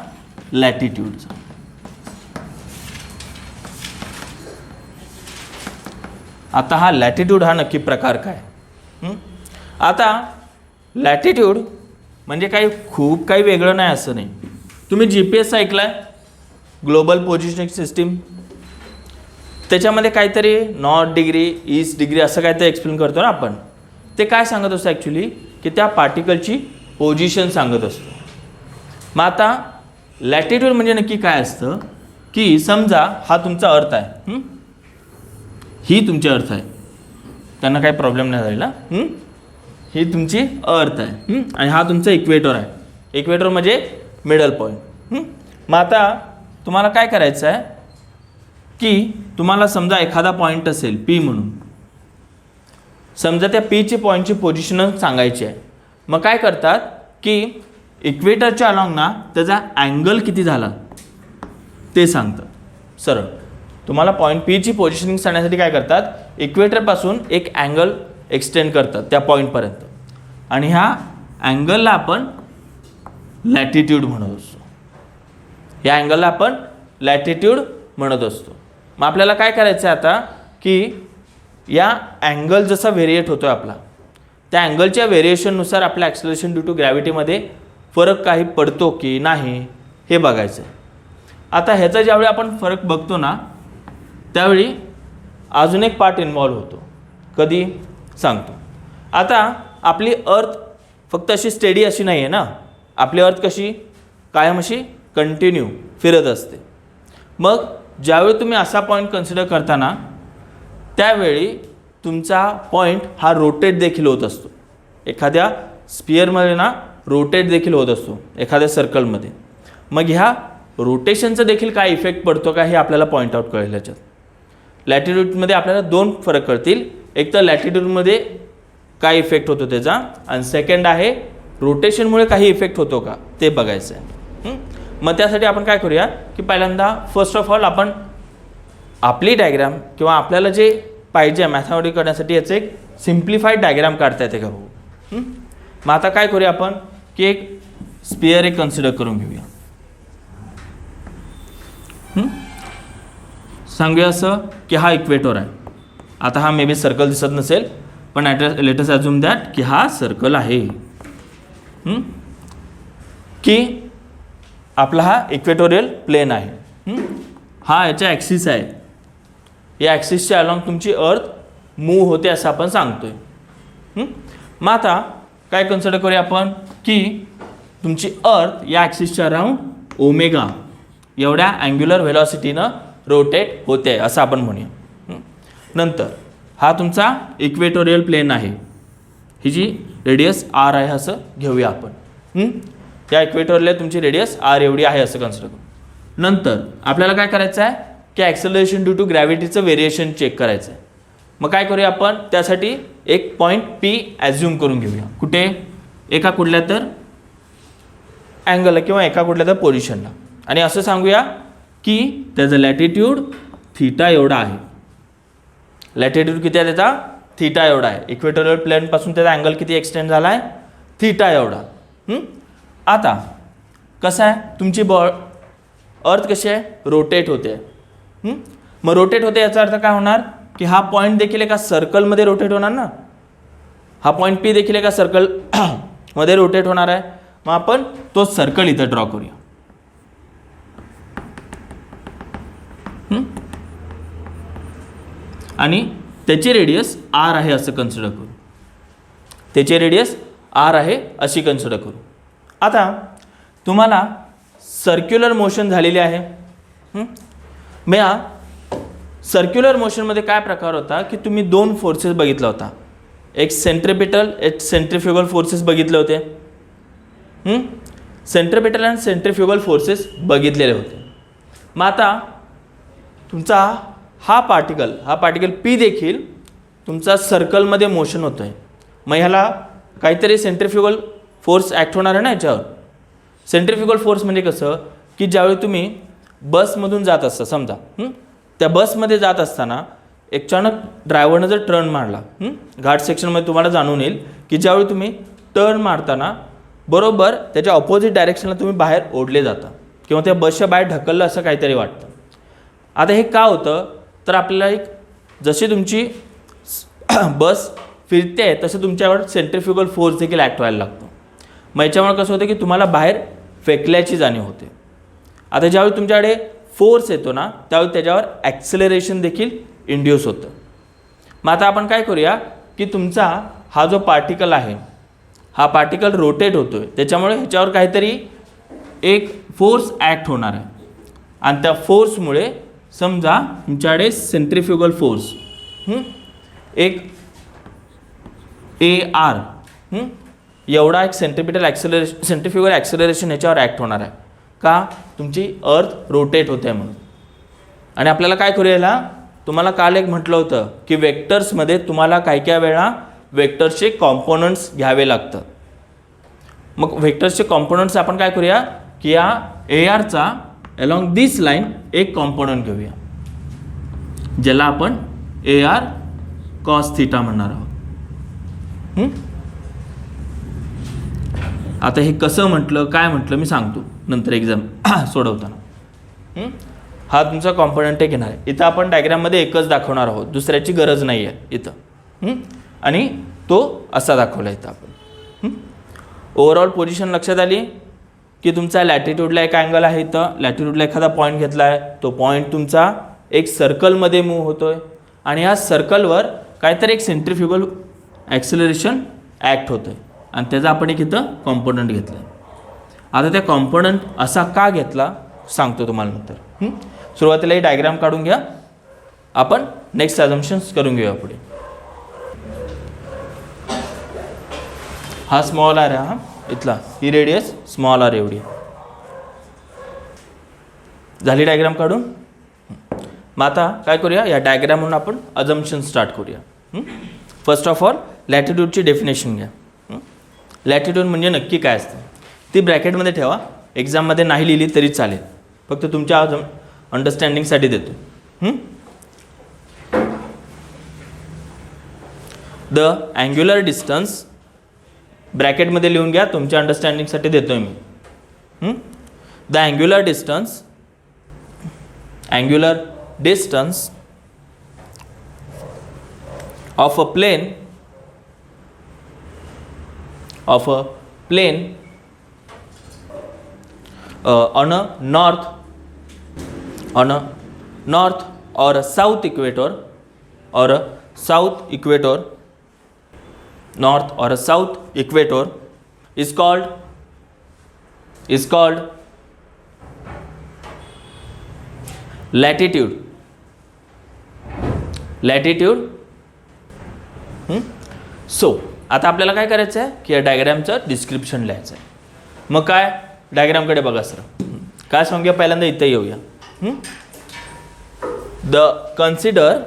लॅटिट्यूडचा. आता हा लॅटिट्यूड हा नक्की प्रकार काय. आता लॅटिट्यूड म्हणजे खूप काही वेगळं नाही असं नाही. तुम्ही GPS ऐकलाय, ग्लोबल पोझिशनिंग सिस्टीम. त्याच्यामध्ये काहीतरी नॉर्थ डिग्री, ईस्ट डिग्री असं काहीतरी एक्सप्लेन करतो ना आपण. ते काय सांगत असतं ॲक्च्युली की त्या पार्टिकलची पोझिशन सांगत असतो. मग आता लॅटिट्यूड म्हणजे नक्की काय असतं की समजा हा तुमचा अर्थ आहे, ही तुमची अर्थ आहे, त्यांना काही प्रॉब्लेम नाही झालेला. ही तुमची अर्थ आहे आणि हा तुमचा इक्वेटर आहे. इक्वेटर म्हणजे मिडल पॉईंट. मग आता तुम्हाला काय करायचं आहे की तुम्हाला समजा एखादा पॉईंट असेल P म्हणून, समजा त्या Pची पॉईंटची पोझिशन सांगायची आहे. मग काय करतात की इक्वेटरच्या अलॉंग ना त्याचा अँगल किती झाला ते सांगतं सरळ. तुम्हाला पॉईंट Pची पोझिशनिंग सांगण्यासाठी काय करतात, इक्वेटरपासून एक अँगल एक्सटेंड करतात त्या पॉईंटपर्यंत आणि ह्या अँगलला आपण लॅटिट्यूड म्हणत असतो. या अँगलला आपण लॅटिट्यूड म्हणत असतो. मग आपल्याला काय करायचं आहे आता की या अँगल जसा व्हेरिएट होतो आहे आपला, त्या अँगलच्या व्हेरिएशननुसार आपल्या ॲक्सेलरेशन ड्यू टू ग्रॅव्हिटीमध्ये फरक काही पडतो की नाही हे बघायचं आहे. आता ह्याचा ज्यावेळी आपण फरक बघतो ना त्यावेळी अजून एक पार्ट इन्व्हॉल्व होतो. कधी सांगतो. आता आपली अर्थ फक्त अशी स्टेडी अशी नाही आहे ना, आपली अर्थ कशी कायम अशी कंटिन्यू फिरत असते. मग ज्यावेळी तुम्ही असा पॉईंट कन्सिडर करताना त्यावेळी तुमचा पॉईंट हा रोटेट देखील होत असतो. एखाद्या स्पिअरमध्ये ना रोटेट देखील होत असतो एखाद्या सर्कलमध्ये. मग ह्या रोटेशनचा देखील काय इफेक्ट पडतो का हे आपल्याला पॉईंट आउट कळेल. याच्यात लॅटिट्यूडमध्ये आपल्याला 2 फरक कळतील. एक तर लॅटिट्यूडमध्ये काय इफेक्ट होतो त्याचा, आणि सेकंड आहे रोटेशनमुळे काही इफेक्ट होतो का ते बघायचं आहे. मग त्यासाठी आपण काय करूया की पहिल्यांदा फर्स्ट ऑफ ऑल आपण आपली डायग्राम किंवा आपल्याला जे पाहिजे मॅथमॅटिक्स करण्यासाठी याचं एक सिम्प्लिफाईड डायग्राम काढता येते का भाऊ. मग आता काय करूया आपण की एक स्पिअर एक कन्सिडर करून घेऊया. सांगूया असं की हा इक्वेटर आहे. आता हा मे बी सर्कल दिसत नसेल पण लेट अस अज्युम दॅट की हा सर्कल आहे. की आपला हा इक्वेटोरियल प्लेन आहे. हा याच्या ॲक्सिस आहे. या ॲक्सिसच्या अलॉंग तुमची अर्थ मूव्ह होते असं आपण सांगतोय. मग आता काय कन्सिडर करूया आपण की तुमची अर्थ या ॲक्सिसच्या अराउंड ओमेगा एवढ्या अँग्युलर व्हेलॉसिटीनं रोटेट होते असं आपण म्हणूया. नंतर हा तुमचा इक्वेटोरियल प्लेन आहे. ही जी रेडियस आर आहे असं घेऊया आपण. या इक्वेटोरियल तुमची रेडियस आर एवढी आहे असं कन्सिडर करू. नंतर आपल्याला काय करायचं आहे की ॲक्सेलरेशन ड्यू टू ग्रॅव्हिटीचं व्हेरिएशन चेक करायचं आहे. मग काय करूया आपण त्यासाठी एक पॉईंट पी ॲझ्युम करून घेऊया. कुठे एका कुठल्या तर अँगलला किंवा एका कुठल्या तर पोझिशनला आणि असं सांगूया की त्याचं लॅटिट्यूड थीटा एवढा आहे. लॅटिट्यूड किती आहे त्याचा थीटा एवढा आहे. इक्वेटोरियल प्लेनपासून त्याचा अँगल किती एक्सटेंड झाला आहे थीटा एवढा. आता कसं आहे तुमची अर्थ कशी आहे रोटेट होते. मग रोटेट होते याचा अर्थ काय होणार की हा पॉईंट देखील एका सर्कलमध्ये रोटेट होणार ना. हा पॉईंट पी देखील एका सर्कल मध्ये रोटेट होणार आहे. मग आपण तो सर्कल इथं ड्रॉ करूया. आणि त्याची रेडियस आर आहे असं कन्सिडर करू. त्याची रेडियस आर आहे अशी कन्सिडर करू. आता तुम्हाला सर्क्युलर मोशन झालेली आहे. मग या सर्क्युलर मोशनमध्ये काय प्रकार होता की तुम्ही दोन फोर्सेस बघितला होता. एक सेंट्रिपिटल एक सेंट्रिफ्युगल फोर्सेस बघितले होते. सेंट्रिपिटल आणि सेंट्रिफ्युगल फोर्सेस बघितलेले होते. मग आता तुमचा हा पार्टिकल पी देखील तुमचा सर्कलमध्ये मोशन होतो आहे. मग ह्याला काहीतरी सेंट्रिफ्युगल फोर्स ॲक्ट होणार आहे ना याच्यावर. सेंट्रिफ्युगल फोर्स म्हणजे कसं की ज्यावेळी तुम्ही बसमधून जात असता समजा त्या बसमध्ये जात असताना अचानक ड्रायव्हरनं जर टर्न मारला घाट सेक्शनमध्ये तुम्हाला जाणून येईल की ज्यावेळी तुम्ही टर्न मारताना बरोबर त्याच्या ऑपोजिट डायरेक्शनला तुम्ही बाहेर ओढले जाता किंवा त्या बसच्या बाहेर ढकललं असं काहीतरी वाटतं. आता हे का होतं तर आपल्याला एक जशी तुमची बस फिरते आहे तसं तुमच्यावर सेंट्रिफ्युगल फोर्स देखील ॲक्ट व्हायला लागतो. मग याच्यामुळे कसं होतं की तुम्हाला बाहेर फेकल्याची जाणीव होते. आता ज्यावेळी तुमच्याकडे फोर्स येतो ना त्यावेळी त्याच्यावर ॲक्सेलरेशन देखील इंड्यूस होतं. मग आता आपण काय करूया की तुमचा हा जो पार्टिकल आहे हा पार्टिकल रोटेट होतो आहे त्याच्यामुळे ह्याच्यावर काहीतरी एक फोर्स ॲक्ट होणार आहे. आणि त्या फोर्समुळे समजा तुमच्याकडे सेंट्रिफ्युगल फोर्स एक AR एवढा एक सेंट्रिफ्युगल ॲक्सेलरेशन ह्याच्यावर ॲक्ट होणार आहे. का तुमची अर्थ रोटेट होते म्हणून. आणि आपल्याला काय करूया याला तुम्हाला काल एक म्हटलं होतं की वेक्टर्समध्ये तुम्हाला काही वेळा वेक्टर्सचे कॉम्पोनंट्स घ्यावे लागतात. मग वेक्टर्सचे कॉम्पोनंट्स आपण काय करूया की या ARचा अलॉंग दिस लाईन एक कॉम्पोनंट घेऊया ज्याला आपण AR cos थीटा म्हणणार आहोत. आता हे कसं म्हटलं काय म्हटलं मी सांगतो नंतर एक्झाम सोडवताना. हा तुमचा कॉम्पोनंट घेणार आहे. इथं आपण डायग्राममध्ये एकच दाखवणार आहोत दुसऱ्याची गरज नाही आहे इथं. आणि तो असा दाखवला इथं आपण. ओव्हरऑल पोझिशन लक्षात आली की तुमचा लॅटिट्यूडला एक अँगल आहे इथं लॅटिट्यूडला एखादा पॉईंट घेतला आहे तो पॉईंट तुमचा एक सर्कलमध्ये मूव्ह होतो आहे आणि या सर्कलवर काहीतरी एक सेंट्रिफ्युगल ॲक्सेलरेशन ॲक्ट होतं आहे आणि त्याचा आपण एक इथं कॉम्पोनंट घेतला आहे. आता त्या कॉम्पोनंट असा का घेतला सांगतो तुम्हाला नंतर. सुरुवातीला ही डायग्राम काढून घ्या. आपण नेक्स्ट अझम्पशन्स करून घेऊया पुढे. हा स्मॉल आर आहे. हा इथला ही रेडियस स्मॉल आर एवढी झाली डायग्राम काढून. मग आता काय करूया या डायग्रामवरून आपण अझम्पशन स्टार्ट करूया. फर्स्ट ऑफ ऑल लॅटिट्यूडची डेफिनेशन घ्या. लॅटिट्यूड म्हणजे नक्की काय असतं ती ब्रॅकेटमध्ये ठेवा एक्झाममध्ये नाही लिहिली तरी चालेल, फक्त तुमच्या अंडरस्टँडिंगसाठी देतो. द अँग्युलर डिस्टन्स ब्रॅकेटमध्ये लिहून घ्या, तुमच्या अंडरस्टँडिंगसाठी देतोय मी. The angular distance of a plane on a north or a south equator north or a south equator is called latitude. So आता आपल्याला काय करायचं आहे की या डायग्रामचं डिस्क्रिप्शन लिहायचं आहे. मग काय डायग्रामकडे बघा सर, काय सांगूया पहिल्यांदा इथे येऊया. The consider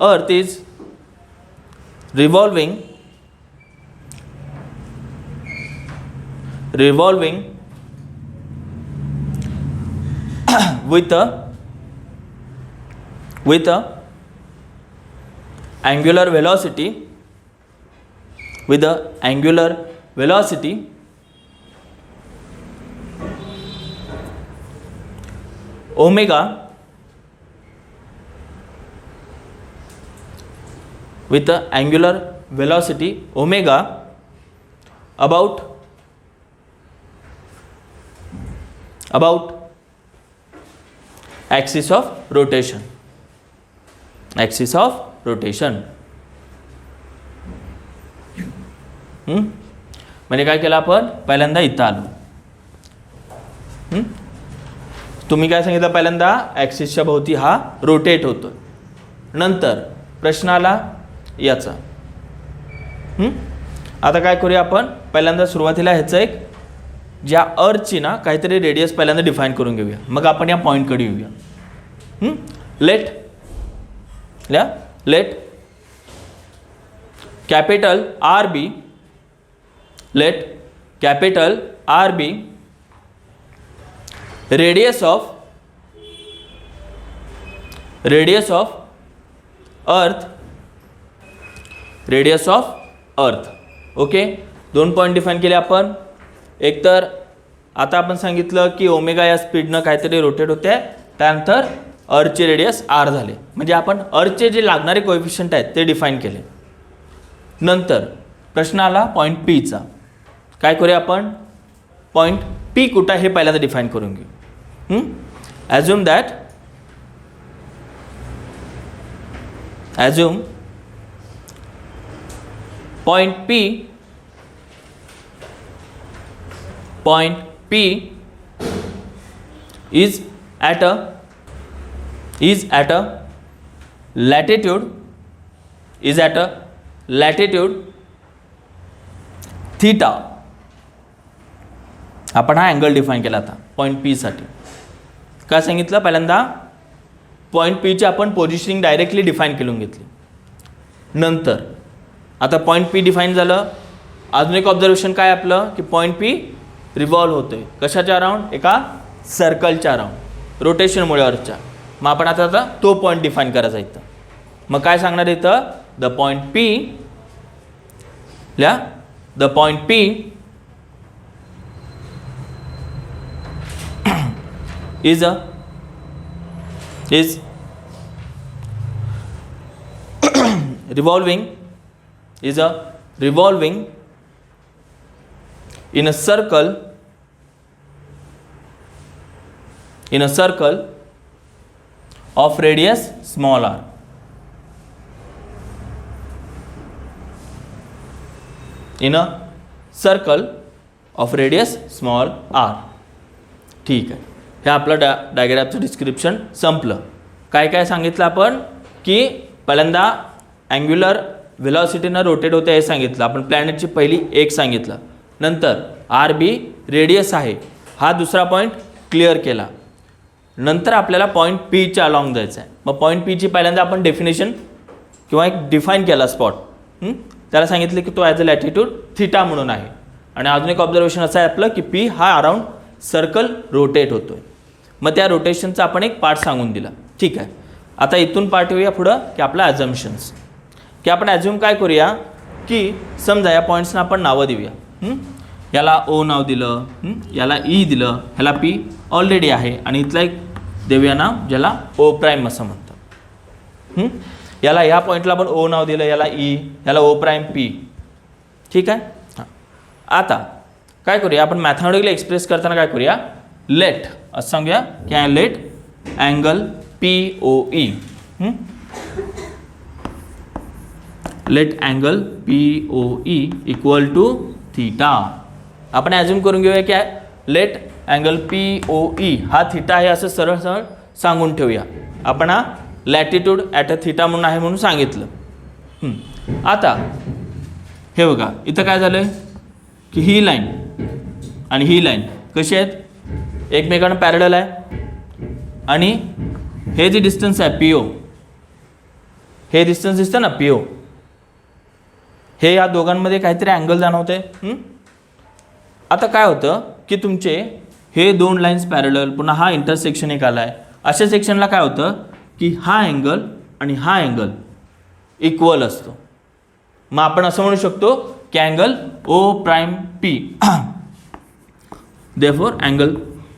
Earth is revolving with a angular velocity omega with the angular velocity omega about axis of rotation. म्हणजे काय केलं आपण पहिल्यांदा इथं आलो. तुम्ही काय सांगितलं पहिल्यांदा ॲक्सिसच्या भोवती हा रोटेट होतो. नंतर प्रश्नाला याचा आता काय करूया आपण पहिल्यांदा सुरुवातीला ह्याचं एक ज्या अर्थची ना काहीतरी रेडियस पहिल्यांदा डिफाईन करून घेऊया, मग आपण या पॉईंटकडे येऊया. Let capital R be radius of earth. Okay, 2 point define केले आपण. एक तर आता आपण सांगितलं की ओमेगा या स्पीडनं काहीतरी रोटेट होते, त्यानंतर अर्थचे रेडियस आर झाले, म्हणजे आपण अर्थचे जे लागणारे कोएफिशियंट आहेत ते डिफाईन केले. नंतर प्रश्न आला पॉईंट पीचा. काय करूया आपण, पॉईंट पी कुठं हे पहिल्यांदा डिफाईन करून घेऊ. Assume point P is at a latitude theta. आपण हा अँगल डिफाईन केला आता पॉईंट पी साठी. काय सांगितलं पहिल्यांदा पॉईंट पीची आपण पोझिशनिंग डायरेक्टली डिफाईन करून घेतली. नंतर आता पॉईंट पी डिफाईन झालं, अजून एक ऑब्झर्वेशन काय आपलं की पॉईंट पी रिव्हॉल्व होतोय कशाच्या अराउंड, एका सर्कलच्या अराउंड रोटेशनमुळे अर्थच्या. मग आपण आता तो पॉईंट डिफाईन करायचा इथं. मग काय सांगणार इथं, the point P is revolving in a circle of radius small r. In a circle of radius small r. ठीक आहे, हे आपलं डायग्रामचं डिस्क्रिप्शन संपलं. काय काय सांगितलं आपण की पहिल्यांदा अँग्युलर व्हेलॉसिटीनं रोटेट होते हे सांगितलं आपण, प्लॅनेटची पहिली एक सांगितलं. नंतर आर बी रेडियस आहे, हा दुसरा पॉईंट क्लिअर केला. नंतर आपल्याला पॉईंट पीच्या अलॉंग जायचं आहे. मग पॉईंट पीची पहिल्यांदा आपण डेफिनेशन किंवा एक डिफाईन केला स्पॉट. त्याला सांगितलं की तो ॲज अ लॅटिट्यूड थिटा म्हणून आहे. आणि अजून एक ऑब्झर्वेशन असं आहे आपलं की पी हा अराउंड सर्कल रोटेट होतो आहे. मग त्या रोटेशनचा आपण एक पार्ट सांगून दिला. ठीक आहे, आता इथून पार्ट येऊया पुढं की आपला ॲझम्पशन्स, की आपण ॲझ्युम काय करूया की समजा या पॉईंट्सना आपण नावं देऊया. याला ओ नाव दिलं, याला ई दिलं, ह्याला पी ऑलरेडी आहे आणि इथला एक देऊया नाव ज्याला ओ प्राईम असं म्हणतात. याला ह्या पॉईंटला आपण ओ नाव दिलं, याला ई, ह्याला ओ प्राईम पी. ठीक आहे. हां, आता काय करूया आपण मॅथमॅटिकली एक्सप्रेस करताना काय करूया, लेट असं सांगूया की let angle P O E, let angle P O E equal to theta. आपण ॲज्युम करून घेऊया की let angle P O E हा थीटा आहे असं सरळ सरळ सांगून ठेवूया. आपण हा लॅटिट्यूड ॲट अ थीटा म्हणून आहे म्हणून सांगितलं. आता हे बघा इथं काय झालं आहे की ही लाईन आणि ही लाईन कशी आहेत, एकमेकांना पॅरलल आहे. आणि हे जे डिस्टन्स आहे पी ओ, हे डिस्टन्स दिसतं ना पी ओ, हे या दोघांमध्ये काहीतरी अँगल जाणवते. आता काय होतं की तुमचे हे दोन लाईन्स पॅरलल, पुन्हा हा इंटरसेक्शन एक आला आहे. अशा सेक्शनला काय होतं की हा अँगल आणि हा अँगल इक्वल असतो. मग आपण असं म्हणू शकतो की angle O prime P, therefore angle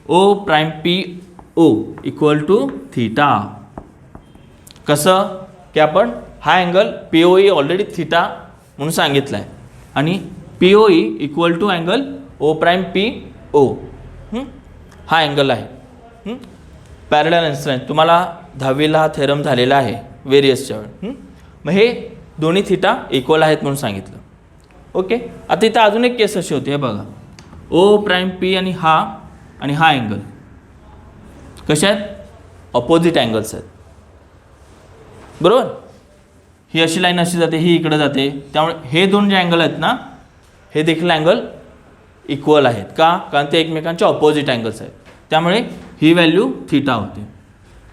O prime P O equal to theta. कसं की आपण हा angle P O E already theta म्हणून सांगितलं आहे आणि P O E equal to angle O prime P O, हा अँगल आहे. पॅरलल इन्स्टंट तुम्हाला 10वीला हा थेरम झालेला आहे व्हेरियसच्या वेळ. मग हे दोन्ही थीटा इक्वल आहेत म्हणून सांगितलं. ओके, आता इथं अजून एक केस अशी होती, हे बघा ओ प्राईम पी आणि हा अँगल कशा आहेत, ऑपोजिट अँगल्स आहेत. बरोबर, ही अशी लाईन अशी जाते, ही इकडे जाते, त्यामुळे हे दोन जे अँगल आहेत ना हे देखील अँगल इक्वल आहेत. का, कारण ते एकमेकांचे ऑपोजिट अँगल्स आहेत. त्यामुळे ही व्हॅल्यू थीटा होते.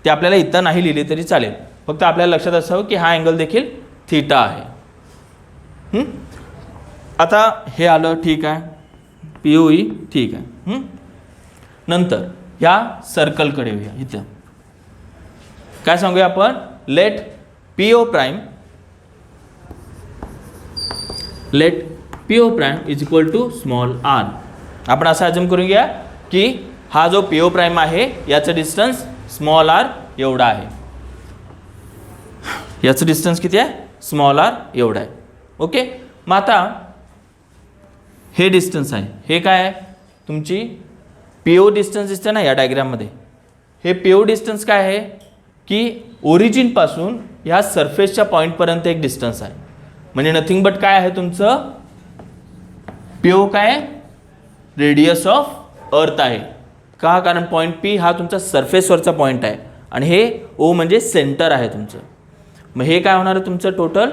ते आपल्याला इथं नाही लिहिली तरी चालेल, फक्त आपल्याला लक्षात असावं की हा अँगल देखील थीटा आहे. आता हे आलं, ठीक आहे, पी ओ ई ठीक आहे. नंतर ह्या सर्कलकडे येऊया. इथं काय सांगूया आपण, let P O prime, let P O prime is equal to small R. आपण असं अज्युम करून घ्या की हा जो पी ओ प्राईम आहे याचं डिस्टन्स स्मॉल आर एवढा आहे. याचं डिस्टन्स किती आहे, स्मॉल आर एवढा आहे. ओके, मग आता हे डिस्टन्स आहे, हे काय आहे तुमची पी ओ डिस्टन्स दिसते ना या डायग्राममध्ये. हे पी ओ डिस्टन्स काय आहे की ओरिजिनपासून ह्या सरफेसच्या पॉईंटपर्यंत एक डिस्टन्स आहे. म्हणजे नथिंग बट काय आहे तुमचं पी ओ काय आहे, रेडियस ऑफ अर्थ आहे. का, कारण पॉईंट पी हा तुमचा सरफेसवरचा पॉईंट आहे आणि हे ओ म्हणजे सेंटर आहे तुमचं. मग हे काय होणार आहे तुमचं टोटल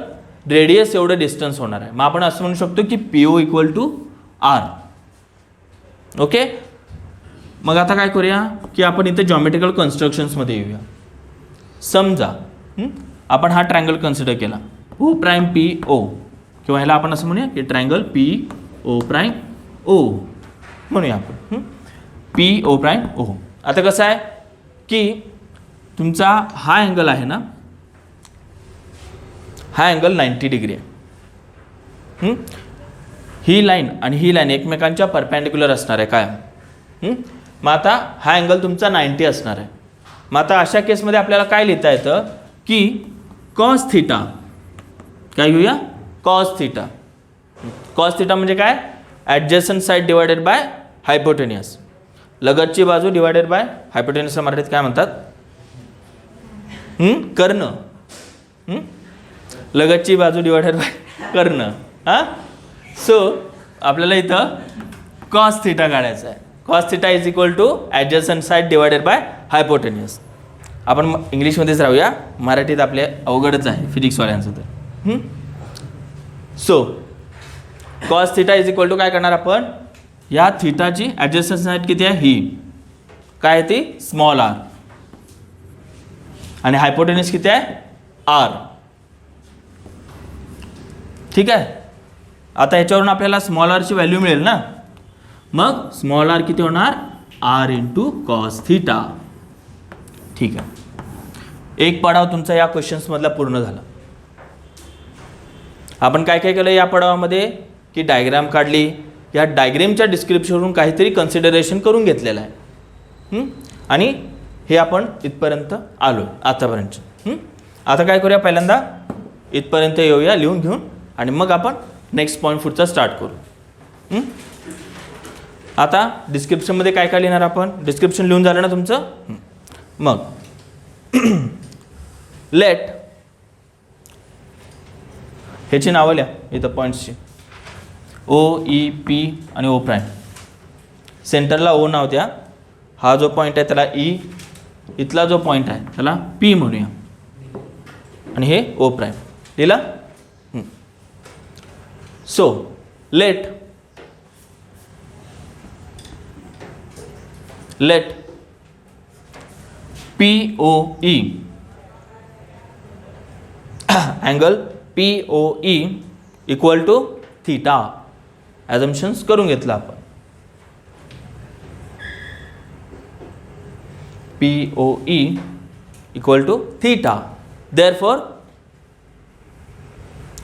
रेडियस एवढं डिस्टन्स होणार आहे. मग आपण असं म्हणू शकतो की P O equal to R. Okay, मग आता काय करूया की आपण इथे जॉमेट्रिकल कन्स्ट्रक्शन्समध्ये येऊया. समजा आपण हा ट्रायंगल कन्सिडर केला ओ प्राईम पी ओ, किंवा ह्याला आपण असं म्हणूया की ट्रायंगल पी ओ प्राईम ओ म्हणूया आपण, पी ओ प्राईम ओ. आता कसं आहे की तुमचा हा अँगल आहे ना, हा अँगल 90 डिग्री आहे. ही लाईन आणि ही लाईन एकमेकांच्या परपॅन्डिक्युलर असणार आहे काय. मग आता हा अँगल तुमचा 90 असणार आहे. मग आता अशा केसमध्ये आपल्याला काय लिहिता येतं की कॉस थीटा, काय घेऊया, कॉस थीटा. कॉस थीटा म्हणजे काय, adjacent side divided by hypotenuse. लगतची बाजू डिवायडेड बाय हायपोटेनियसला मराठीत काय म्हणतात, कर्ण. लगतची बाजू डिवायडेड बाय कर्ण. हां, सो आपल्याला इथं कॉस थीटा काढायचा आहे. Cos theta is equal to adjacent side divided by hypotenuse. आपण इंग्लिशमध्येच राहूया, मराठीत आपले अवघडच आहे फिजिक्सवाल्यांचं तर. So cos theta is equal to काय करणार आपण, या थिटाची ॲडजस्टंट साईड किती आहे, ही काय आहे ती स्मॉल आर, आणि हायपोटेन्यूस किती आहे आर. ठीक आहे. आता याच्यावरून आपल्याला स्मॉल आरची व्हॅल्यू मिळेल ना, मग स्मॉल आर किती होणार आर इंटू कॉस थिटा. ठीक आहे. एक पडाव तुमचा या क्वेश्चन्समधला पूर्ण झाला. आपण काय काय केलं या पडावामध्ये की डायग्राम काढली, या डायग्रामच्या डिस्क्रिप्शनवरून काहीतरी कन्सिडरेशन करून घेतलेलं आहे आणि हे आपण इथपर्यंत आलो आतापर्यंत. आता काय करूया, पहिल्यांदा इथपर्यंत येऊया लिहून घेऊन आणि मग आपण नेक्स्ट पॉईंट पुढचा स्टार्ट करू. आता डिस्क्रिप्शनमध्ये काय काय लिहिणार आपण, डिस्क्रिप्शन लिहून झालं ना तुमचं. मग लेट ह्याची नावं लिहा इथं पॉईंट्सची, ओ ई पी आणि ओ प्राईम. सेंटरला ओ नाव द्या, हा जो पॉईंट आहे त्याला ई, इथला जो पॉईंट आहे त्याला पी म्हणूया, आणि हे ओ प्राईम लिहिला. So let P O E angle P O E equal to theta. Assumptions करून घेतलं आपण. P O E equal to theta. Therefore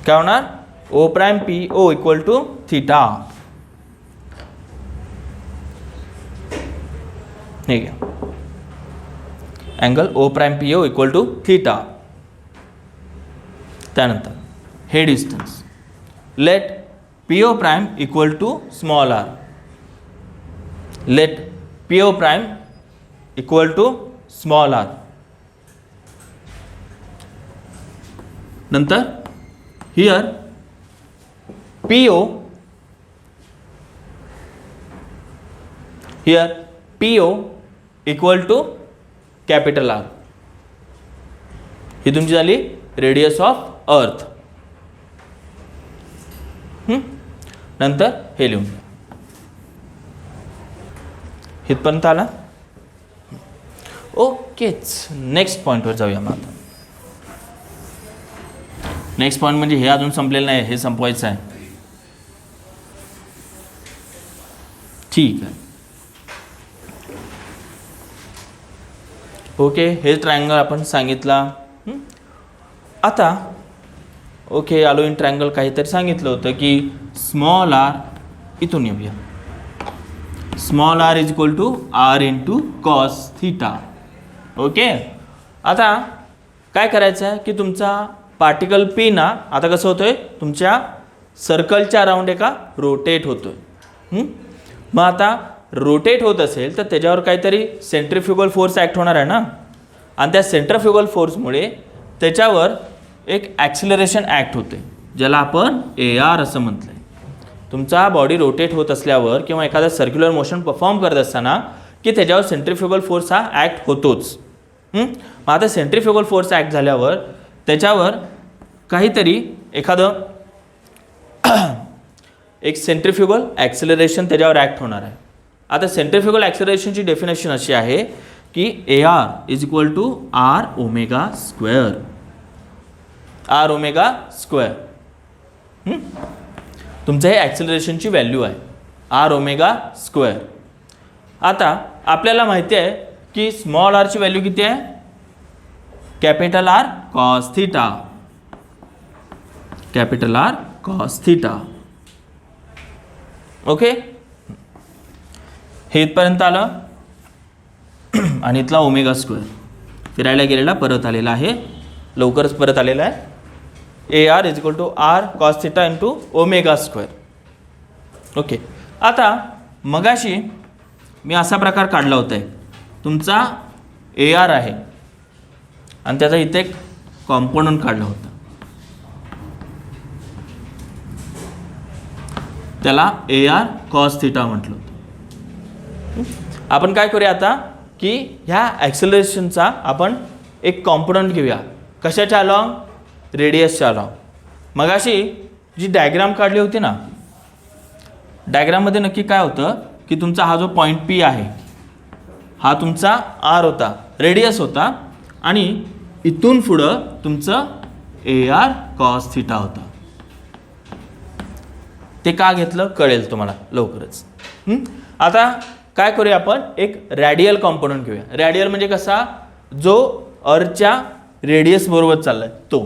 काय होणार, O prime P O equal to theta. ठीक आहे. Angle O prime P O equal to theta. त्यानंतर हे distance let P O prime equal to small R. Let P O prime equal to small R. नंतर here P O, here P O equal to capital R. ही तुमची झाली radius of अर्थ. नंतर हे लिहून इथपर्यंत आला. ओकेच. नेक्स्ट पॉईंटवर जाऊया मग. आता नेक्स्ट पॉईंट म्हणजे हे अजून संपलेलं नाही, हे संपवायचं आहे. ठीक आहे. ओके, हे ट्रायंगल आपण सांगितला. आता ओके आलो इन ट्रायंगल काहीतरी सांगितलं होतं की स्मॉल आर, इथून येऊया. Small R is equal to R into cos theta. Okay. आता काय करायचं आहे की तुमचा पार्टिकल पी ना आता कसं होतोय, तुमच्या सर्कलच्या अराउंड एका रोटेट होतोय. मग आता रोटेट होत असेल तर त्याच्यावर काहीतरी सेंट्रिफ्युगल फोर्स ॲक्ट होणार आहे ना, आणि त्या सेंट्रिफ्युगल फोर्समुळे त्याच्यावर एक ॲक्सिलरेशन ॲक्ट होते, ज्याला आपण ए आर असं म्हटलं आहे. तुमचा बॉडी रोटेट होत असल्यावर किंवा एखादा सर्क्युलर मोशन परफॉर्म करत असताना की त्याच्यावर सेंट्रिफ्युगल फोर्स हा ॲक्ट होतोच. मग आता सेंट्रिफ्युगल फोर्स ॲक्ट झाल्यावर त्याच्यावर काहीतरी एखादं एक सेंट्रिफ्युगल ॲक्सिलरेशन त्याच्यावर ॲक्ट होणार आहे. आता सेंट्रिफ्युगल ॲक्सिलरेशनची डेफिनेशन अशी आहे की A R is equal to R omega square. R omega square तुमचं हे ॲक्सिलरेशनची व्हॅल्यू आहे, आर ओमेगा स्क्वेअर. आता आपल्याला माहिती आहे की स्मॉल आरची व्हॅल्यू किती आहे, capital R cos theta. Capital R cos theta. Okay. हे इथपर्यंत आलं आणि इथला ओमेगा स्क्वेअर फिरायला गेलेला परत आलेला आहे, लवकरच परत आलेला आहे. A R is equal to R cos theta into omega square. Okay. आता मगाशी मी असा प्रकार काढला होता आहे, तुमचा ए आर आहे आणि त्याचा इथे एक कॉम्पोनंट काढला होता, त्याला ए आर कॉस थिटा म्हटलं होतं. आपण काय करूया आता की ह्या ॲक्सेलरेशनचा आपण एक कॉम्पोनंट घेऊया. कशाच्या अलॉंग, रेडियसच्या अलॉंग. मगाशी जी डायग्राम काढली होती ना डायग्राममध्ये नक्की काय होतं की तुमचा हा जो पॉईंट पी आहे हा तुमचा आर होता, रेडियस होता, आणि इथून पुढं तुमचं ए आर कॉस थिटा होता. ते का घेतलं कळेल तुम्हाला लवकरच. आता काय करूया आपण, एक रॅडियल कॉम्पोनंट घेऊया. रॅडियल म्हणजे कसा, जो अर्थच्या रेडियस बरोबर चाललाय तो.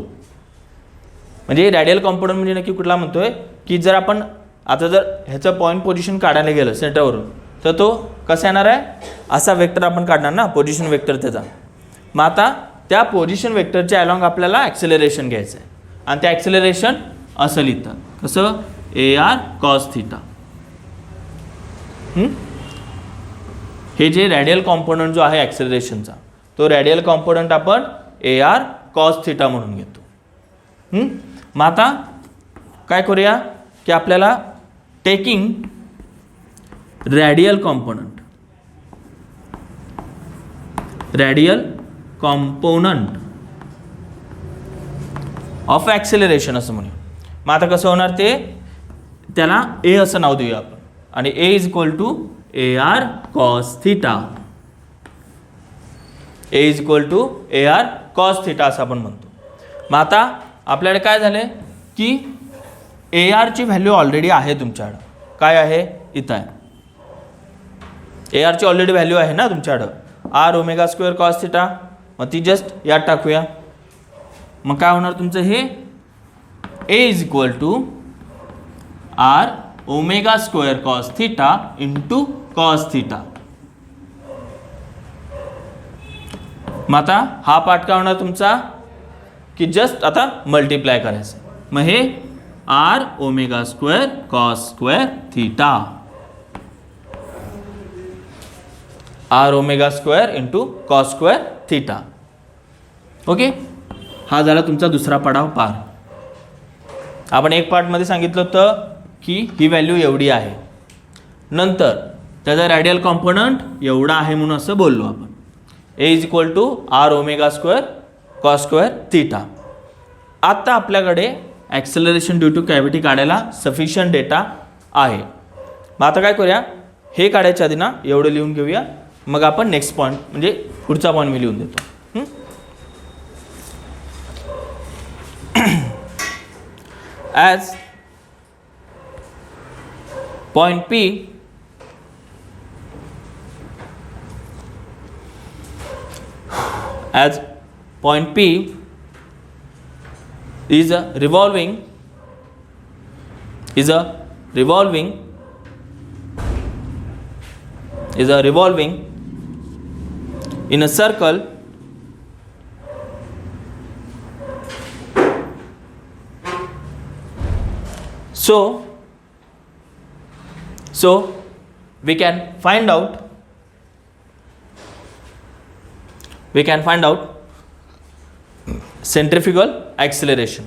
म्हणजे रॅडियल कॉम्पोनंट म्हणजे नक्की कुठला म्हणतोय की जर आपण आता जर ह्याचं पॉईंट पोझिशन काढायला गेलं सेंटरवरून तर तो कसा येणार आहे, असा वेक्टर आपण काढणार ना, पोझिशन वेक्टर त्याचा. मग आता त्या पोझिशन वेक्टरच्या अलॉंग आपल्याला ॲक्सेलरेशन घ्यायचं आहे आणि ते ॲक्सेलरेशन असं लिहितात कसं, ए आर कॉस थिटा. हे जे रॅडियल कॉम्पोनंट जो आहे ॲक्सेलरेशनचा तो रॅडियल कॉम्पोनंट आपण ए आर कॉस थिटा म्हणून घेतो. मग आता काय करूया की आपल्याला taking radial component of acceleration असं म्हणूया. मग आता कसं होणार ते, त्याला ए असं नाव देऊया आपण आणि A is equal to A R cos theta. A is equal to A R cos theta असं आपण म्हणतो. मग आता आपल्याकडे काय झालं की ए आरची व्हॅल्यू ऑलरेडी आहे तुमच्याकडं. काय आहे, इथं आहे. ए आरची ऑलरेडी व्हॅल्यू आहे ना तुमच्याकडं, R omega square cos theta. मग ती जस्ट यात टाकूया. मग काय होणार तुमचं, हे A is equal to R omega square cos theta into cos theta. मग आता हा पार्ट काय होणार तुमचा की जस्ट आता मल्टिप्लाय करायचं. मग हे R omega square cos square theta, R omega square into cos square theta. Okay, हा झाला तुमचा दुसरा पडाव पार. आपण एक पार्टमध्ये सांगितलं होतं की ही व्हॅल्यू एवढी आहे, नंतर त्याचा रॅडियल कॉम्पोनंट एवढा आहे म्हणून असं बोललो आपण. A is equal to R omega square cos square theta. आता आपल्याकडे ॲक्सेलरेशन ड्यू टू कॅव्हिटी काढायला सफिशियंट डेटा आहे. मग आता काय करूया, हे काढायच्या आधी ना एवढं लिहून घेऊया, मग आपण नेक्स्ट पॉईंट म्हणजे पुढचा पॉईंट मी लिहून देतो. As point P as point P is a revolving in a circle so we can find out centrifugal acceleration.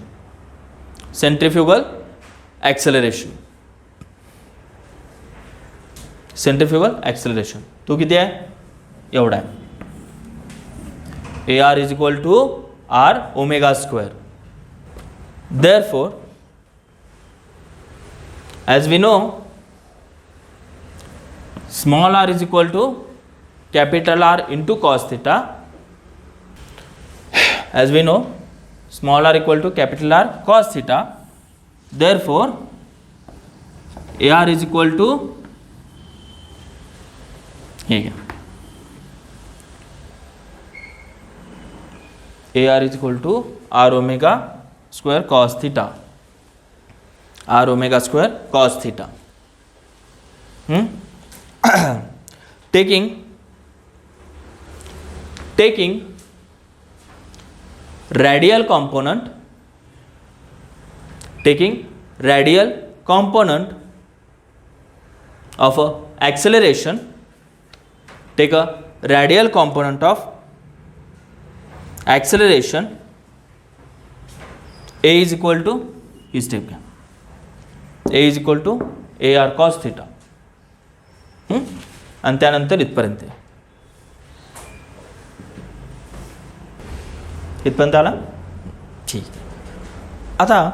Centrifugal acceleration तो किती आहे, एवढा आहे. A R is equal to R omega square. Therefore, as we know, small r is equal to capital R into cos theta. As we know, small r equal to capital R cos theta. Therefore, AR is equal to AR is equal to R omega square cos theta. R omega square cos theta. Taking radial component of a acceleration, take a radial component of acceleration. A is equal to he step घ्या, A is equal to AR cos theta. आणि त्यानंतर इथपर्यंत आला. ठीक. आता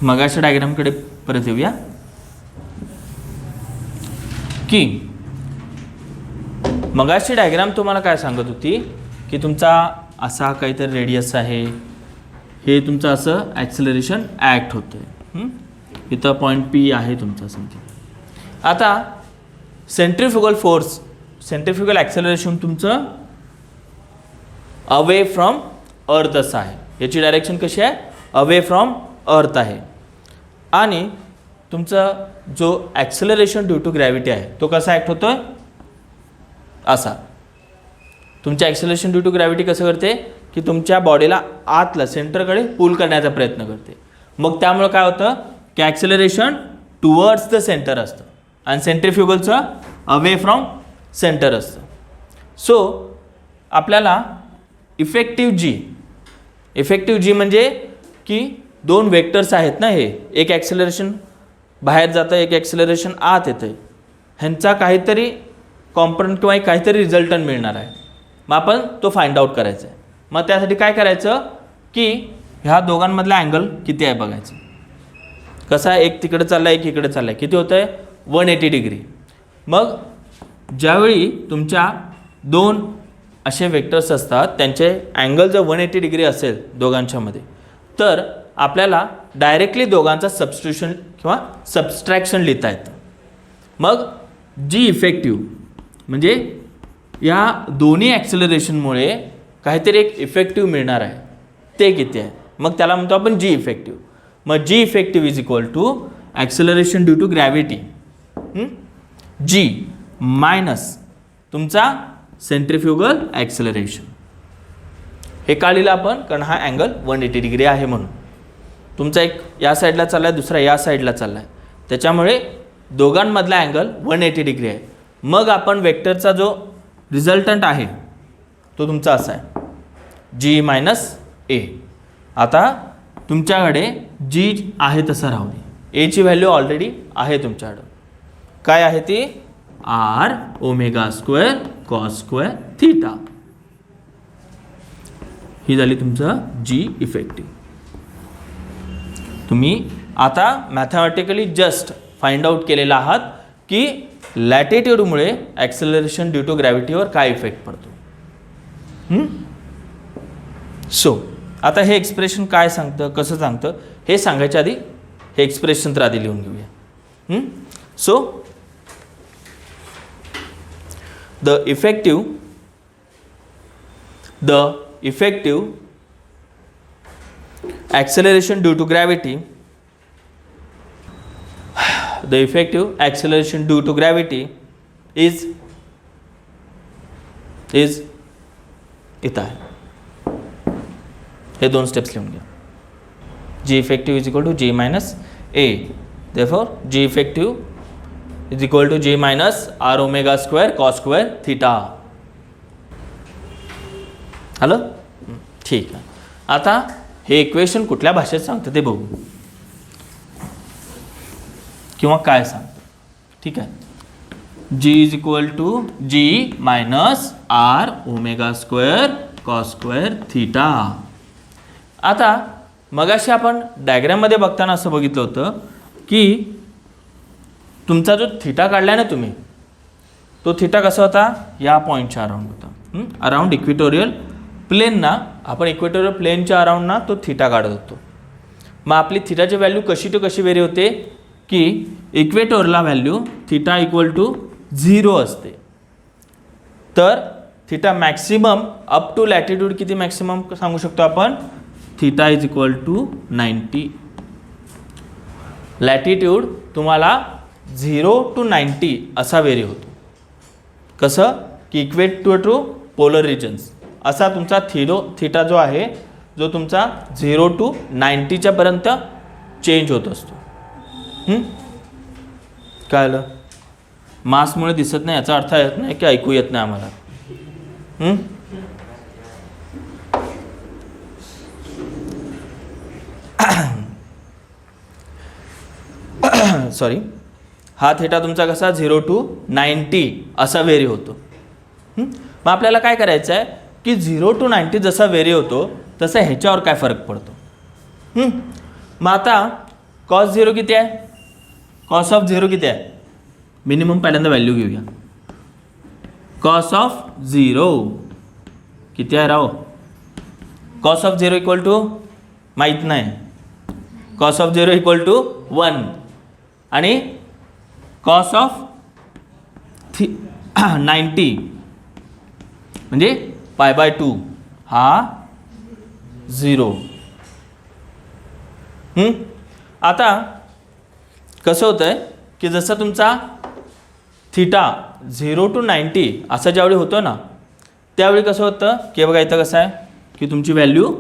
मगाच्या डायग्रामकडे परत येऊया. की मगाशी डायग्राम तुम्हाला काय सांगत होती की तुमचा असा काहीतरी रेडियस आहे, हे तुमचं असं ॲक्सिलरेशन ॲक्ट होतं, इथं पॉईंट पी आहे तुमचा समथिंग. आता सेंट्रीफ्युगल फोर्स, सेंट्रीफ्युगल ॲक्सिलरेशन तुमचं अवे फ्रॉम अर्थ असं आहे. याची डायरेक्शन कशी आहे? अवे फ्रॉम अर्थ आहे. आणि तुमचा जो ॲक्सिलरेशन ड्यू टू ग्रॅव्हिटी आहे तो कसा ॲक्ट होतोय? असा. तुमच्या ॲक्सिलरेशन ड्यू टू ग्रॅव्हिटी कसं करते की तुमच्या बॉडीला आतला सेंटरकडे पुल करण्याचा प्रयत्न करते. मग त्यामुळे काय होतं की ॲक्सिलरेशन टुवर्ड्स द सेंटर असतं आणि सेंट्रीफ्युगलचं अवे फ्रॉम सेंटर असतं. सो आपल्याला इफेक्टिव्ह जी म्हणजे की दोन वेक्टर्स आहेत ना, हे एक ॲक्सिलरेशन बाहेर जातं, एक ॲक्सिलरेशन आत येतं, ह्यांचा काहीतरी कॉम्पोनंट किंवा काहीतरी रिझल्टंट मिळणार आहे. मग आपण तो फाइंड आउट करायचा आहे. मग त्यासाठी काय करायचं की ह्या दोघांमधला अँगल किती आहे बघायचं. कसा आहे? एक तिकडे चालला आहे, एक इकडे चालला आहे. किती होतं आहे? 180 डिग्री. मग ज्यावेळी तुमच्या दोन असे वेक्टर्स असतात त्यांचे अँगल जर 180 डिग्री असेल दोघांच्यामध्ये, तर आपल्याला डायरेक्टली दोघांचा सबस्टिट्यूशन किंवा सबस्ट्रॅक्शन लिहिता येतं. मग जी इफेक्टिव्ह म्हणजे या दोन्ही ॲक्सिलरेशनमुळे काहीतरी एक इफेक्टिव्ह मिळणार आहे, ते किती आहे? मग त्याला म्हणतो आपण जी इफेक्टिव्ह. मग G effective is equal to acceleration due to gravity G minus तुमचा सेंट्रीफ्युगल ॲक्सिलरेशन. हे का लिहिलं आपण? कारण हा अँगल 180 डिग्री आहे म्हणून. तुमचा एक या साईडला चालला आहे, दुसरा या साईडला चालला आहे, त्याच्यामुळे दोघांमधला अँगल 180 डिग्री आहे. मग आपण वेक्टरचा जो रिझल्टंट आहे तो तुमचा असा आहे जी मायनस ए. आता तुमच्याकडे जी आहे तसं राहू दे, एची व्हॅल्यू ऑलरेडी आहे तुमच्याकडं. काय आहे ती? R omega square cos square theta. ही झाली तुमचं जी इफेक्टिव्ह. तुम्ही आता मॅथमॅटिकली जस्ट फाइंड आउट केलेला आहात की लॅटिट्यूडमुळे ॲक्सिलरेशन ड्यू टू ग्रॅव्हिटीवर काय इफेक्ट पडतो. सो आता हे एक्सप्रेशन काय सांगतं, कसं सांगतं हे सांगायच्या आधी हे एक्सप्रेशन तर आधी लिहून घेऊया. So the effective acceleration due to gravity, the effective acceleration due to gravity is इथं आहे. हे दोन स्टेप्स लिहून घ्या. G effective is equal to G minus A. Therefore G effective is equal to G minus R omega square cos square theta. आलं? ठीक आहे. आता हे इक्वेशन कुठल्या भाषेत सांगतं ते बघू किंवा काय सांगतं. ठीक आहे. G is equal to G minus R omega square cos square theta. आता मगाशी आपण डायग्राममध्ये बघताना असं बघितलं होतं की तुमचा जो थीटा काढला ना तुम्ही, तो थीटा कसा होता? या पॉईंटच्या अराउंड होता. अराउंड इक्वेटोरियल प्लेन ना, आपण इक्वेटोरियल प्लेनच्या अराउंड ना तो थीटा काढत होतो. मग आपली थीटाची व्हॅल्यू कशी टू कशी व्हेरी होते की इक्वेटोरला व्हॅल्यू थीटा इक्वल टू 0 असते. तर theta maximum up to latitude किती मॅक्सिमम सांगू शकतो आपण? Theta is equal to 90. Latitude तुम्हाला 0 to 90 असा व्हेरी होतो. कसं की इक्वेटर टू पोलर रिजन्स असा तुमचा थीटा जो आहे, जो तुमचा 0 to 90च्या पर्यंत चेंज होत असतो. काय आलं? मासमुळे दिसत नाही याचा अर्थ येत नाही की ऐकू येत नाही आम्हाला. सॉरी. हा थीटा तुमचा कसा 0 to 90 असा व्हेरी होतो. मग आपल्याला काय करायचं आहे की 0 to 90 जसा व्हेरी होतो तसा ह्याच्यावर काय फरक पडतो. मग आता कॉस 0 किती आहे? कॉस ऑफ 0 किती आहे? मिनिमम पहिल्यांदा व्हॅल्यू घेऊया. कॉस ऑफ 0 किती आहे राव? कॉस ऑफ 0 इक्वल टू माहीत नाही. कॉस ऑफ 0 इक्वल टू 1 आणि कॉस ऑफ 90 म्हणजे π/2 हा 0. आता कसं होतं आहे की जसं तुमचा थिटा 0 to 90 असं ज्यावेळी होतं ना, त्यावेळी कसं होतं की बघा इथं कसं आहे की तुमची व्हॅल्यू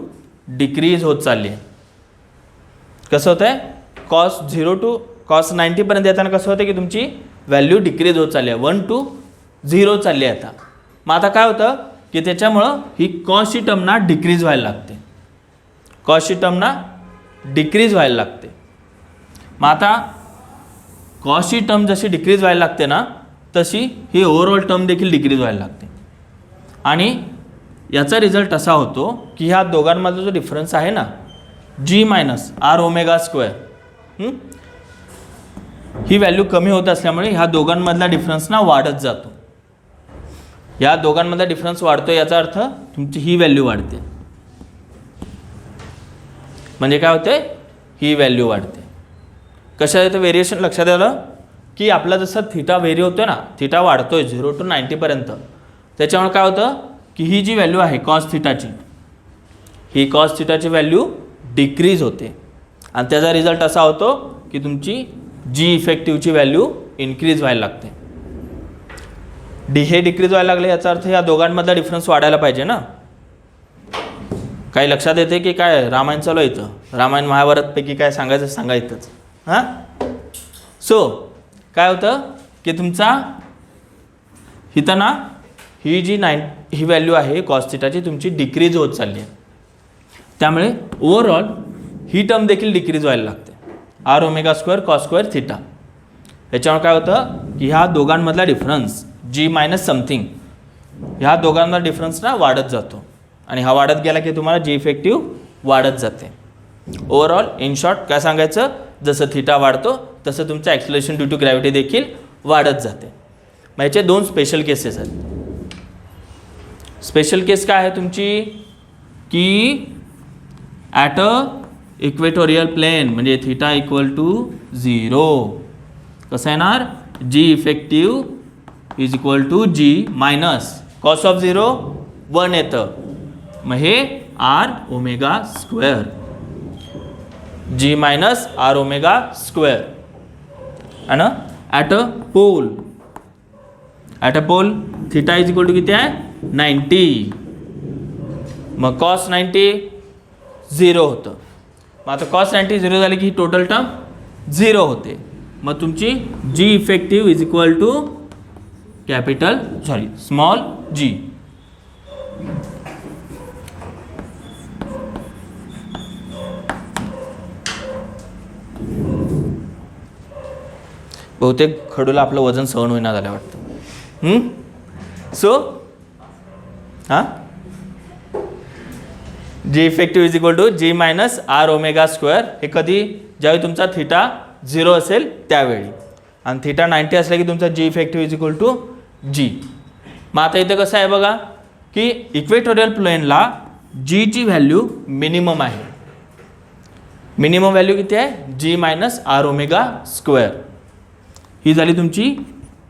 डिक्रीज होत चालली आहे. कसं होतं आहे कॉस 0 to कॉस 90 पर्यंत येताना कसं होतं की तुमची व्हॅल्यू डिक्रीज होत चालली आहे, 1 to 0 चालली आहे आता. मग आता काय होतं की त्याच्यामुळं ही कॉसची टर्म ना डिक्रीज व्हायला लागते. कॉसची टर्म ना डिक्रीज व्हायला लागते. मग आता कॉसची टर्म जशी डिक्रीज व्हायला लागते ना, तशी ही ओव्हरऑल टर्म देखील डिक्रीज व्हायला लागते. आणि याचा रिझल्ट असा होतो की ह्या दोघांमधला जो डिफरन्स आहे ना, G minus R omega square, ही व्हॅल्यू कमी होत असल्यामुळे ह्या दोघांमधला डिफरन्स ना वाढत जातो. या दोघांमधला डिफरन्स वाढतो याचा अर्थ तुमची ही व्हॅल्यू वाढते. म्हणजे काय होते, ही व्हॅल्यू वाढते. कशा येतं व्हेरिएशन लक्षात आलं की आपला जसं थिटा व्हेरी होतो ना, थिटा वाढतोय 0 to 90 पर्यंत, त्याच्यामुळे काय होतं की ही जी व्हॅल्यू आहे कॉस थिटाची, ही कॉस थिटाची व्हॅल्यू डिक्रीज होते. आणि त्याचा रिझल्ट असा होतो की तुमची जी इफेक्टिव्हची व्हॅल्यू इन्क्रीज व्हायला लागते. हे डिक्रीज व्हायला लागले याचा अर्थ या दोघांमधला डिफरन्स वाढायला पाहिजे ना. काही लक्षात येते की काय रामायण चालू आहे इथं, रामायण महाभारतपैकी काय सांगायचं सांगायचंच. हां, सो काय होतं की तुमचा इथं ना ही जी ही व्हॅल्यू आहे कॉस थिटाची तुमची डिक्रीज होत चालली आहे. त्यामुळे ओव्हरऑल ही टर्म देखील डिक्रीज व्हायला लागते, R omega square cos square theta. याच्यामुळे काय होतं की ह्या दोघांमधला डिफरन्स G मायनस समथिंग, ह्या दोघांमधला डिफरन्स ना वाढत जातो. आणि हा वाढत गेला की तुम्हाला जी इफेक्टिव्ह वाढत जाते. ओव्हरऑल इन शॉर्ट काय सांगायचं, जसं थिटा वाढतो तसं तुमचं ॲक्सिलरेशन ड्यू टू ग्रॅव्हिटी देखील वाढत जाते. मग याचे दोन स्पेशल केसेस आहेत. स्पेशल केस काय आहे तुमची की ॲट अ इक्वेटोरियल प्लेन म्हणजे थिटा इक्वल टू 0 कसं येणार, g effective is equal to G minus cos of 0 1 येतं. मग हे आर ओमेगा स्क्वेअर, जी मायनस आर ओमेगा स्क्वेअर. आणि at a pole, at a pole theta is equal to किती आहे 90. मग कॉस 90 0 होतं. मग आता कॉस 90 0 झाले की ही टोटल टर्म 0 होते. मग तुमची G effective is equal to small G. बहुतेक खडूला आपलं वजन सहन होईना झालं वाटतं. सो हां, G effective is equal to G minus R omega square. हे कधी ज्यावेळी तुमचा थिटा 0 असेल त्यावेळी, आणि थिटा 90 असला की तुमचा G effective is equal to जी. मग आता इथं कसं आहे बघा की इक्वेटोरियल प्लेनला जीची व्हॅल्यू मिनिमम आहे. मिनिमम व्हॅल्यू किती आहे, जी मायनस आर ओमेगा स्क्वेअर. ही झाली तुमची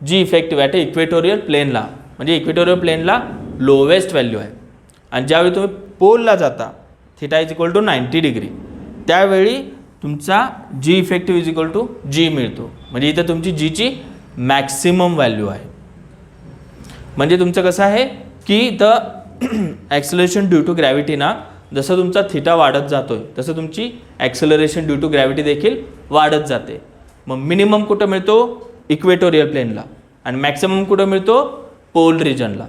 जी इफेक्टिव्ह ॲट इक्वेटोरियल प्लेनला, म्हणजे इक्वेटोरियल प्लेनला लोवेस्ट व्हॅल्यू आहे. आणि ज्यावेळी तुम्ही पोलला जाता theta is equal to 90 degree, त्यावेळी तुमचा G effective is equal to G मिळतो. म्हणजे इथं तुमची जीची मॅक्सिमम व्हॅल्यू आहे. म्हणजे तुमचं कसं आहे की इथं ॲक्सिलरेशन ड्यू टू ग्रॅव्हिटी ना, जसं तुमचा थिटा वाढत जातोय तसं तुमची ॲक्सिलरेशन ड्यू टू ग्रॅव्हिटी देखील वाढत जाते. मग मिनिमम कुठं मिळतो, इक्वेटोरियल प्लेनला, आणि मॅक्सिमम कुठं मिळतो, पोल रिजनला.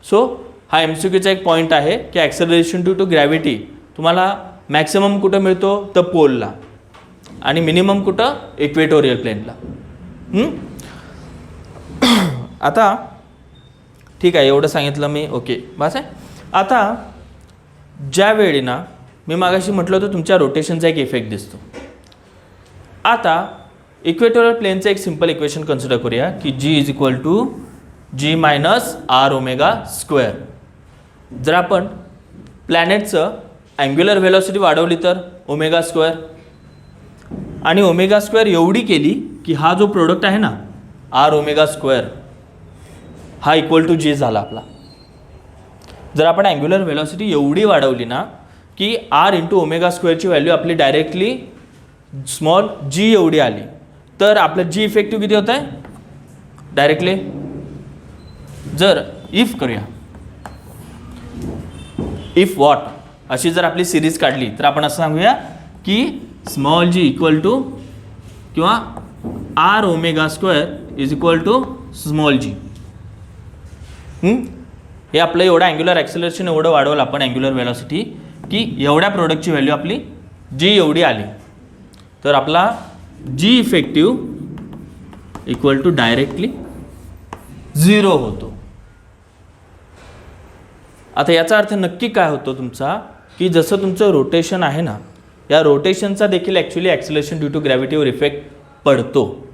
सो हा MCQचा एक पॉईंट आहे की ॲक्सेलरेशन ड्यू टू ग्रॅव्हिटी तुम्हाला मॅक्सिमम कुठं मिळतो तर पोलला, आणि मिनिमम कुठं इक्वेटोरियल प्लेनला. आता ठीक आहे, एवढं सांगितलं मी, ओके बस आहे. आता ज्यावेळी ना मी मागाशी म्हटलं होतं तुमच्या रोटेशनचा एक इफेक्ट दिसतो. आता इक्वेटोरियल प्लेनचं एक सिंपल इक्वेशन कन्सिडर करूया की G is equal to G minus R omega square. जर आपण प्लॅनेटचं अँग्युलर व्हेलॉसिटी वाढवली तर ओमेगा स्क्वेअर, आणि ओमेगा स्क्वेअर एवढी केली की हा जो प्रोडक्ट आहे ना आर ओमेगा स्क्वेअर हा इक्वल टू जी झाला आपला. जर आपण अँग्युलर व्हेलॉसिटी एवढी वाढवली ना की आर इंटू ओमेगा स्क्वेअरची व्हॅल्यू आपली डायरेक्टली स्मॉल जी एवढी आली, तर आपलं जी इफेक्टिव्ह किती होत आहे डायरेक्टली. जर इफ करूया, इफ वॉट अशी जर आपली सिरीज काढली तर आपण असं सांगूया की स्मॉल जी इक्वल टू किंवा R omega square is equal to small G. हे आपलं एवढं अँग्युलर ॲक्सेलरेशन एवढं वाढवलं आपण अँग्युलर व्हेलॉसिटी की एवढ्या प्रोडक्टची व्हॅल्यू आपली जी एवढी आली, तर आपला जी इफेक्टिव्ह इक्वल टू डायरेक्टली 0 होतो. आता याचा अर्थ नक्की काय होतो तुमचा की जसं तुमचं रोटेशन आहे ना, या रोटेशनचा देखील ॲक्च्युली ॲक्सेलरेशन ड्यू टू ग्रॅव्हिटीवर इफेक्ट पडतो.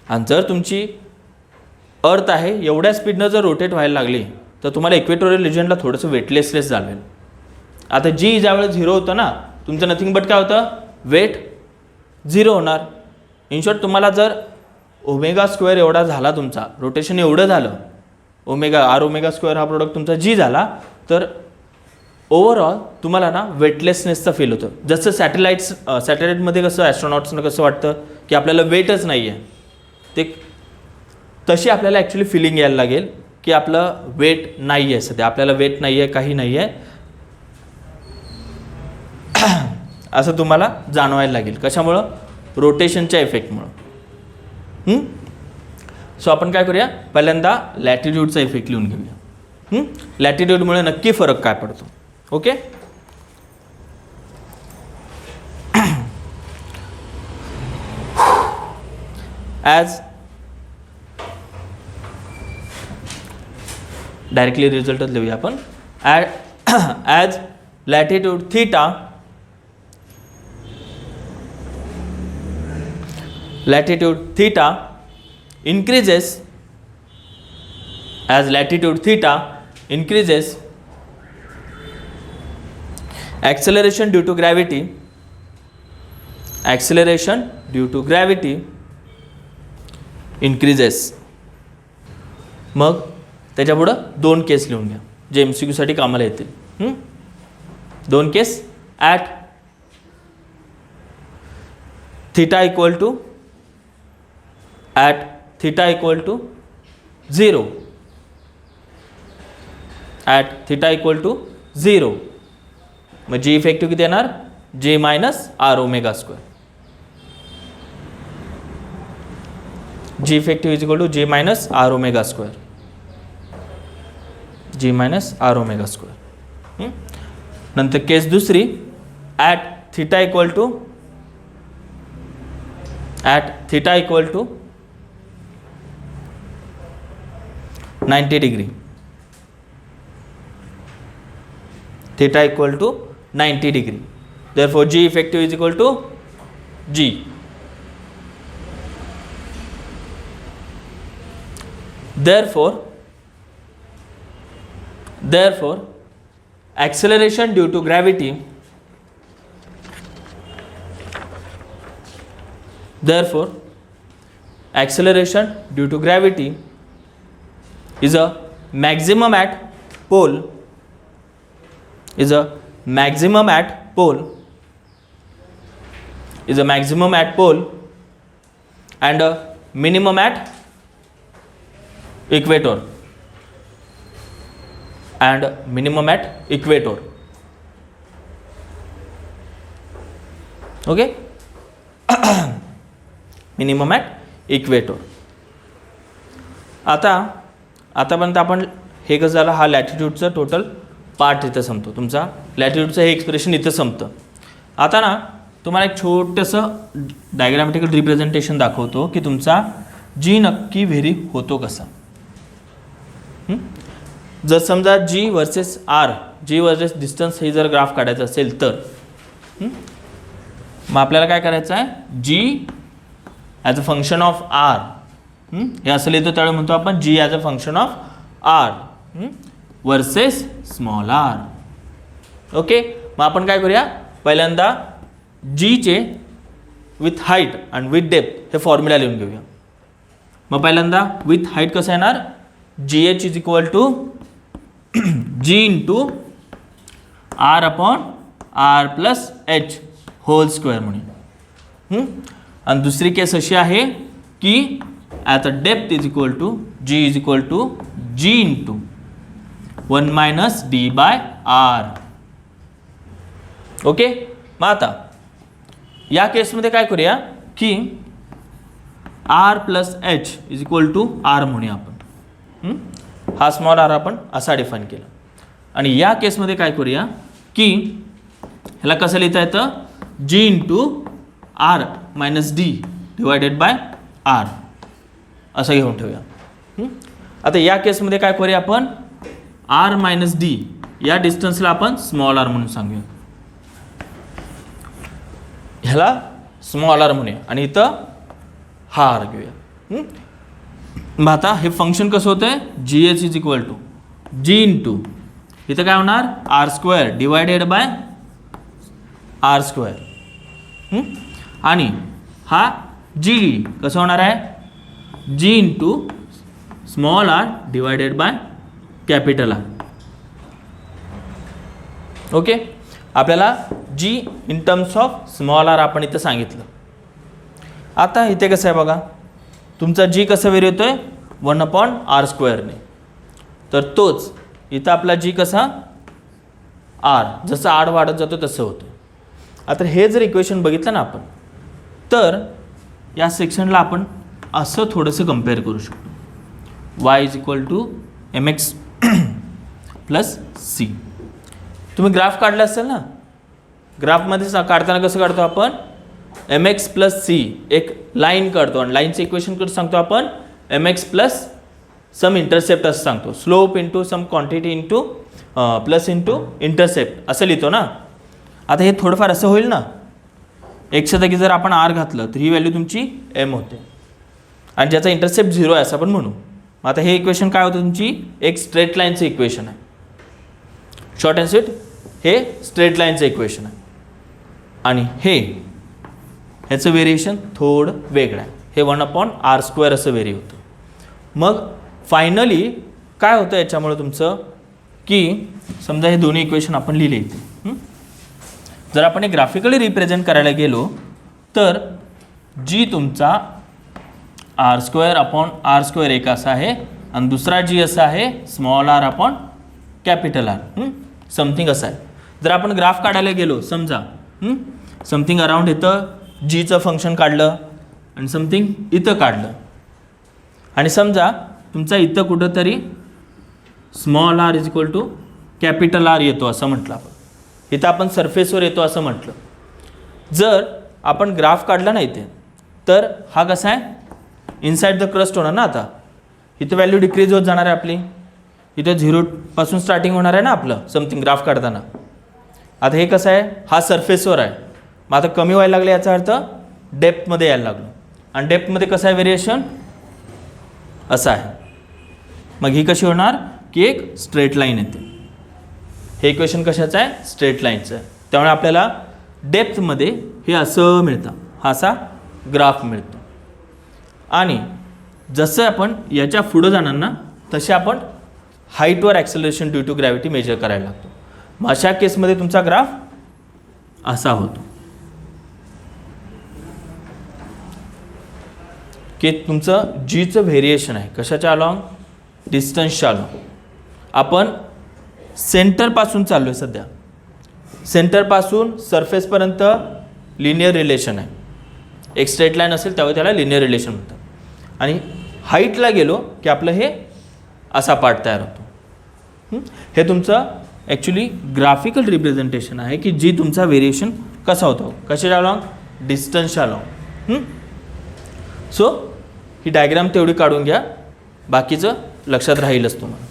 आणि जर तुमची अर्थ आहे एवढ्या स्पीडनं जर रोटेट व्हायला लागली तर तुम्हाला इक्वेटोरियल रिजनला थोडंसं वेटलेसनेस जाणवेल. आता जी ज्यावेळेस 0 होतं ना, तुमचं नथिंग बट काय होतं, वेट 0 होणार. इन शॉर्ट तुम्हाला जर ओमेगा स्क्वेअर एवढा झाला, तुमचा रोटेशन एवढं झालं, ओमेगा आर ओमेगा स्क्वेअर हा प्रोडक्ट तुमचा जी झाला, तर ओव्हरऑल तुम्हाला ना वेटलेसनेसचा फील होतं. जसं सॅटेलाईटमध्ये कसं ॲस्ट्रॉनॉट्सनं कसं वाटतं की आपल्याला वेटच नाही आहे, ते तशी आपल्याला ॲक्च्युली फिलिंग यायला लागेल की आपलं वेट नाही आहे, सध्या आपल्याला वेट नाही आहे, काही नाही आहे असं तुम्हाला जाणवायला लागेल. कशामुळं, रोटेशनच्या इफेक्टमुळं. सो आपण काय करूया, पहिल्यांदा लॅटिट्यूडचा इफेक्ट लिहून घेऊया. लॅटिट्यूडमुळे नक्की फरक काय पडतो. ओके, ॲज डायरेक्टली रिझल्टच लिहूया आपण. As latitude theta increases, as latitude theta increases, acceleration due to gravity increases. मग त्याच्या पुढं 2 केस लिहून घ्या जे MCQ साठी कामाला येतील. 2 case. At theta equal to 0, at theta equal to 0, मग जी इफेक्टिव्ह किती येणार, G minus R omega square. G effective is equal to G minus R omega square, G minus R omega square. नंतर case दुसरी, at theta equal to 90 degree, theta equal to 90 degree. Therefore, G effective is equal to G. Therefore, acceleration due to gravity. Therefore, acceleration due to gravity is a maximum at pole. Is a maximum at pole. Is a maximum at pole and a minimum at equator. And minimum at equator. Okay. Minimum at equator. आतापर्यंत आपण हे कसं झालं, हा लॅटिट्यूडचं total part इथं संपतो. तुमचा लॅटिट्यूडचं हे एक्सप्रेशन इथं संपतं. आता ना तुम्हाला एक छोटंसं डायग्रामॅटिकल रिप्रेझेंटेशन दाखवतो की तुमचा जी नक्की व्हेरी होतो कसा. जर समजा जी वर्सेस आर, जी वर्सेस डिस्टन्स हे जर ग्राफ काढायचं असेल तर मग आपल्याला काय करायचं आहे, G as a function of R, हे असं लिहितो त्यावेळी म्हणतो आपण G as a function of R versus small R. Okay, मग आपण काय करूया, पहिल्यांदा जीचे विथ हाईट आणि विथ डेप्थ हे फॉर्म्युला लिहून घेऊया. मग पहिल्यांदा विथ हाईट कसं येणार, G H is equal to G into R upon R plus H whole square म्हणून. आणि दुसरी केस अशी आहे की at a depth is equal to G is equal to G into 1 minus D by R. Okay, मग आता या केसमध्ये काय करूया की R plus H is equal to R म्हणूया आपण. हा स्मॉल आर आपण असा डिफाईन केला. आणि या केसमध्ये काय करूया की ह्याला कसं लिहिता येतं, G into R minus D divided by R असं घेऊन ठेवूया. आता या केसमध्ये काय करूया आपण, आर मायनस डी या डिस्टन्सला आपण स्मॉल आर म्हणून सांगूया, ह्याला स्मॉल आर म्हणूया आणि इथं हा आर घेऊया. मग आता हे फंक्शन कसं होतं आहे, G H is equal to G into इथं काय होणार R square divided by R square. आणि हा जी डी कसं होणार आहे, G into small R divided by capital R. Okay, आपल्याला G in terms of small R आपण इथं सांगितलं. आता इथे कसं आहे बघा, तुमचा जी कसं व्हेरी होतोय 1 अपॉन आर स्क्वेअरने, तर तोच इथं आपला जी कसा आर जसं आर वाढत जातो तसं होतं. आता हे जर इक्वेशन बघितलं ना आपण, तर या सेक्शनला आपण असं थोडंसं कम्पेअर करू शकतो, Y is equal to M X plus C. तुम्ही ग्राफ काढला असेल ना, ग्राफमध्ये काढताना कसं काढतो आपण, एम एक्स प्लस सी एक लाईन काढतो आणि लाईनचं इक्वेशन कसं सांगतो आपण, M X plus some intercept असं सांगतो, slope into some quantity into plus into intercept असं लिहितो ना. आता हे थोडंफार असं होईल ना, एक्सच्या जागी जर आपण आर घातलं तर ही व्हॅल्यू तुमची एम होते आणि ज्याचा इंटरसेप्ट 0 आहे असं आपण म्हणू. आता हे इक्वेशन काय होतं, तुमची एक स्ट्रेट लाईनचं इक्वेशन आहे. शॉर्ट अँड स्वीट हे स्ट्रेट लाईनचं इक्वेशन आहे आणि ह्याचं व्हेरिएशन थोडं वेगळं आहे. हे 1 अपॉन आर स्क्वेअर असं व्हेरी होतं. मग फायनली काय होतं याच्यामुळे तुमचं, की समजा हे दोन्ही इक्वेशन आपण लिहिले इथे, जर आपण हे ग्राफिकली रिप्रेझेंट करायला गेलो तर जी तुमचा R square upon R square एक असा आहे आणि दुसरा जी असा आहे small R upon capital R something असा आहे. जर आपण ग्राफ काढायला गेलो, समजा समथिंग अराउंड इथं जीचं फंक्शन काढलं आणि समथिंग इथं काढलं आणि समजा तुमचा इथं कुठंतरी small R is equal to capital R येतो असं म्हटलं आपण, इथं आपण सरफेसवर येतो असं म्हटलं. जर आपण ग्राफ काढला ना इथे, तर हा कसा आहे, इनसाइड द क्रस्ट होणार ना. आता इथं व्हॅल्यू डिक्रीज होत जाणार आहे आपली, इथं 0 पासून स्टार्टिंग होणार आहे ना आपलं समथिंग ग्राफ काढताना. आता हे कसं आहे, हा सरफेसवर आहे, मग आता कमी व्हायला लागले याचा अर्थ डेप्थमध्ये यायला लागलो आणि डेप्थमध्ये कसं आहे व्हेरिएशन असं आहे. मग ही कशी होणार की एक स्ट्रेट लाईन येते. हे इक्वेशन कशाचं आहे, स्ट्रेट लाईनचं आहे. त्यामुळे आपल्याला डेप्थमध्ये हे असं मिळतं, हा असा ग्राफ मिळतो. आणि जसं आपण याच्या पुढं जाणार ना तसे आपण हाईटवर acceleration due to gravity measure करायला लागतो. मग अशा केसमध्ये तुमचा ग्राफ असा होतो की तुमचं जीचं व्हेरिएशन आहे कशाच्या अलॉंग, डिस्टन्सच्या अलॉंग. आपण सेंटरपासून चाललो आहे सध्या, सेंटरपासून सरफेसपर्यंत लिनियर रिलेशन आहे. एक स्ट्रेट लाईन असेल त्यावेळी त्याला लिनियर रिलेशन म्हणतात. आणि हाईटला गेलो की आपलं हे असा पार्ट तयार होतो. हे तुमचं ॲक्च्युली ग्राफिकल रिप्रेझेंटेशन आहे की जी तुमचा व्हेरिएशन कसा होतो, कशाच्या अलॉंग, डिस्टन्सच्या अलॉंग. सो ही डायग्राम तेवढी काढून घ्या, बाकीचं लक्षात राहीलच तुम्हाला.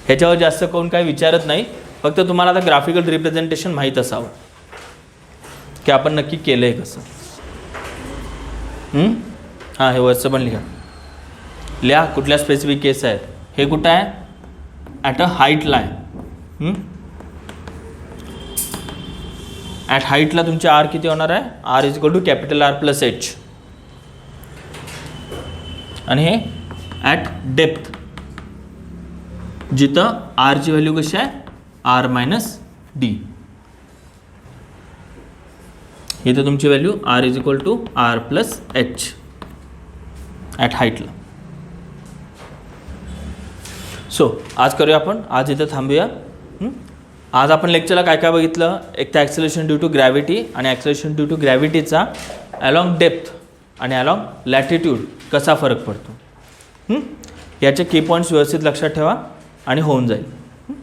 ह्याच्यावर जास्त कोण काही विचारत नाही, फक्त तुम्हाला आता ग्राफिकल रिप्रेझेंटेशन माहीत असावं की आपण नक्की केलं आहे कसं. हां हे वरचं पण लिहा कुठल्या स्पेसिफिक केस आहेत. हे कुठं आहे, ॲट अ हाईटला आहे. ॲट हाईटला तुमचे आर किती होणार आहे, R is equal to capital R plus H. आणि हे ॲट डेप्थ जिथं आरची व्हॅल्यू कशी आहे, आर मायनस डी. इथं तुमची value R is equal to R plus H at हाईटला. सो आज करूया आपण, आज इथं थांबूया. आज आपण लेक्चरला काय काय बघितलं, एक तर ॲक्सेलरेशन ड्यू टू ग्रॅव्हिटी आणि ॲक्सेलरेशन ड्यू टू ग्रॅव्हिटीचा अलॉंग डेप्थ आणि अलॉंग लॅटिट्यूड कसा फरक पडतो. याचे की पॉईंट्स व्यवस्थित लक्षात ठेवा आणि होऊन जाईल.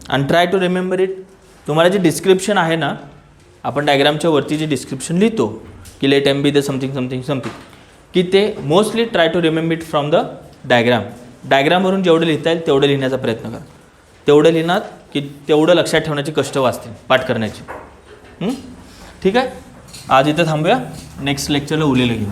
आणि ट्राय टू रिमेंबर इट. तुम्हाला जे डिस्क्रिप्शन आहे ना, आपण डायग्रामच्या वरती जे डिस्क्रिप्शन लिहितो की let M be the something something something, की ते mostly try to remember it from the diagram. डायग्रामवरून जेवढं लिहिता येईल तेवढं लिहिण्याचा प्रयत्न करा. तेवढं लिहिणार की तेवढं लक्षात ठेवण्याचे कष्ट वाचतील पाठ करण्याचे. ठीक आहे, आज इथं थांबूया, नेक्स्ट लेक्चरला उरलेलं घेऊ.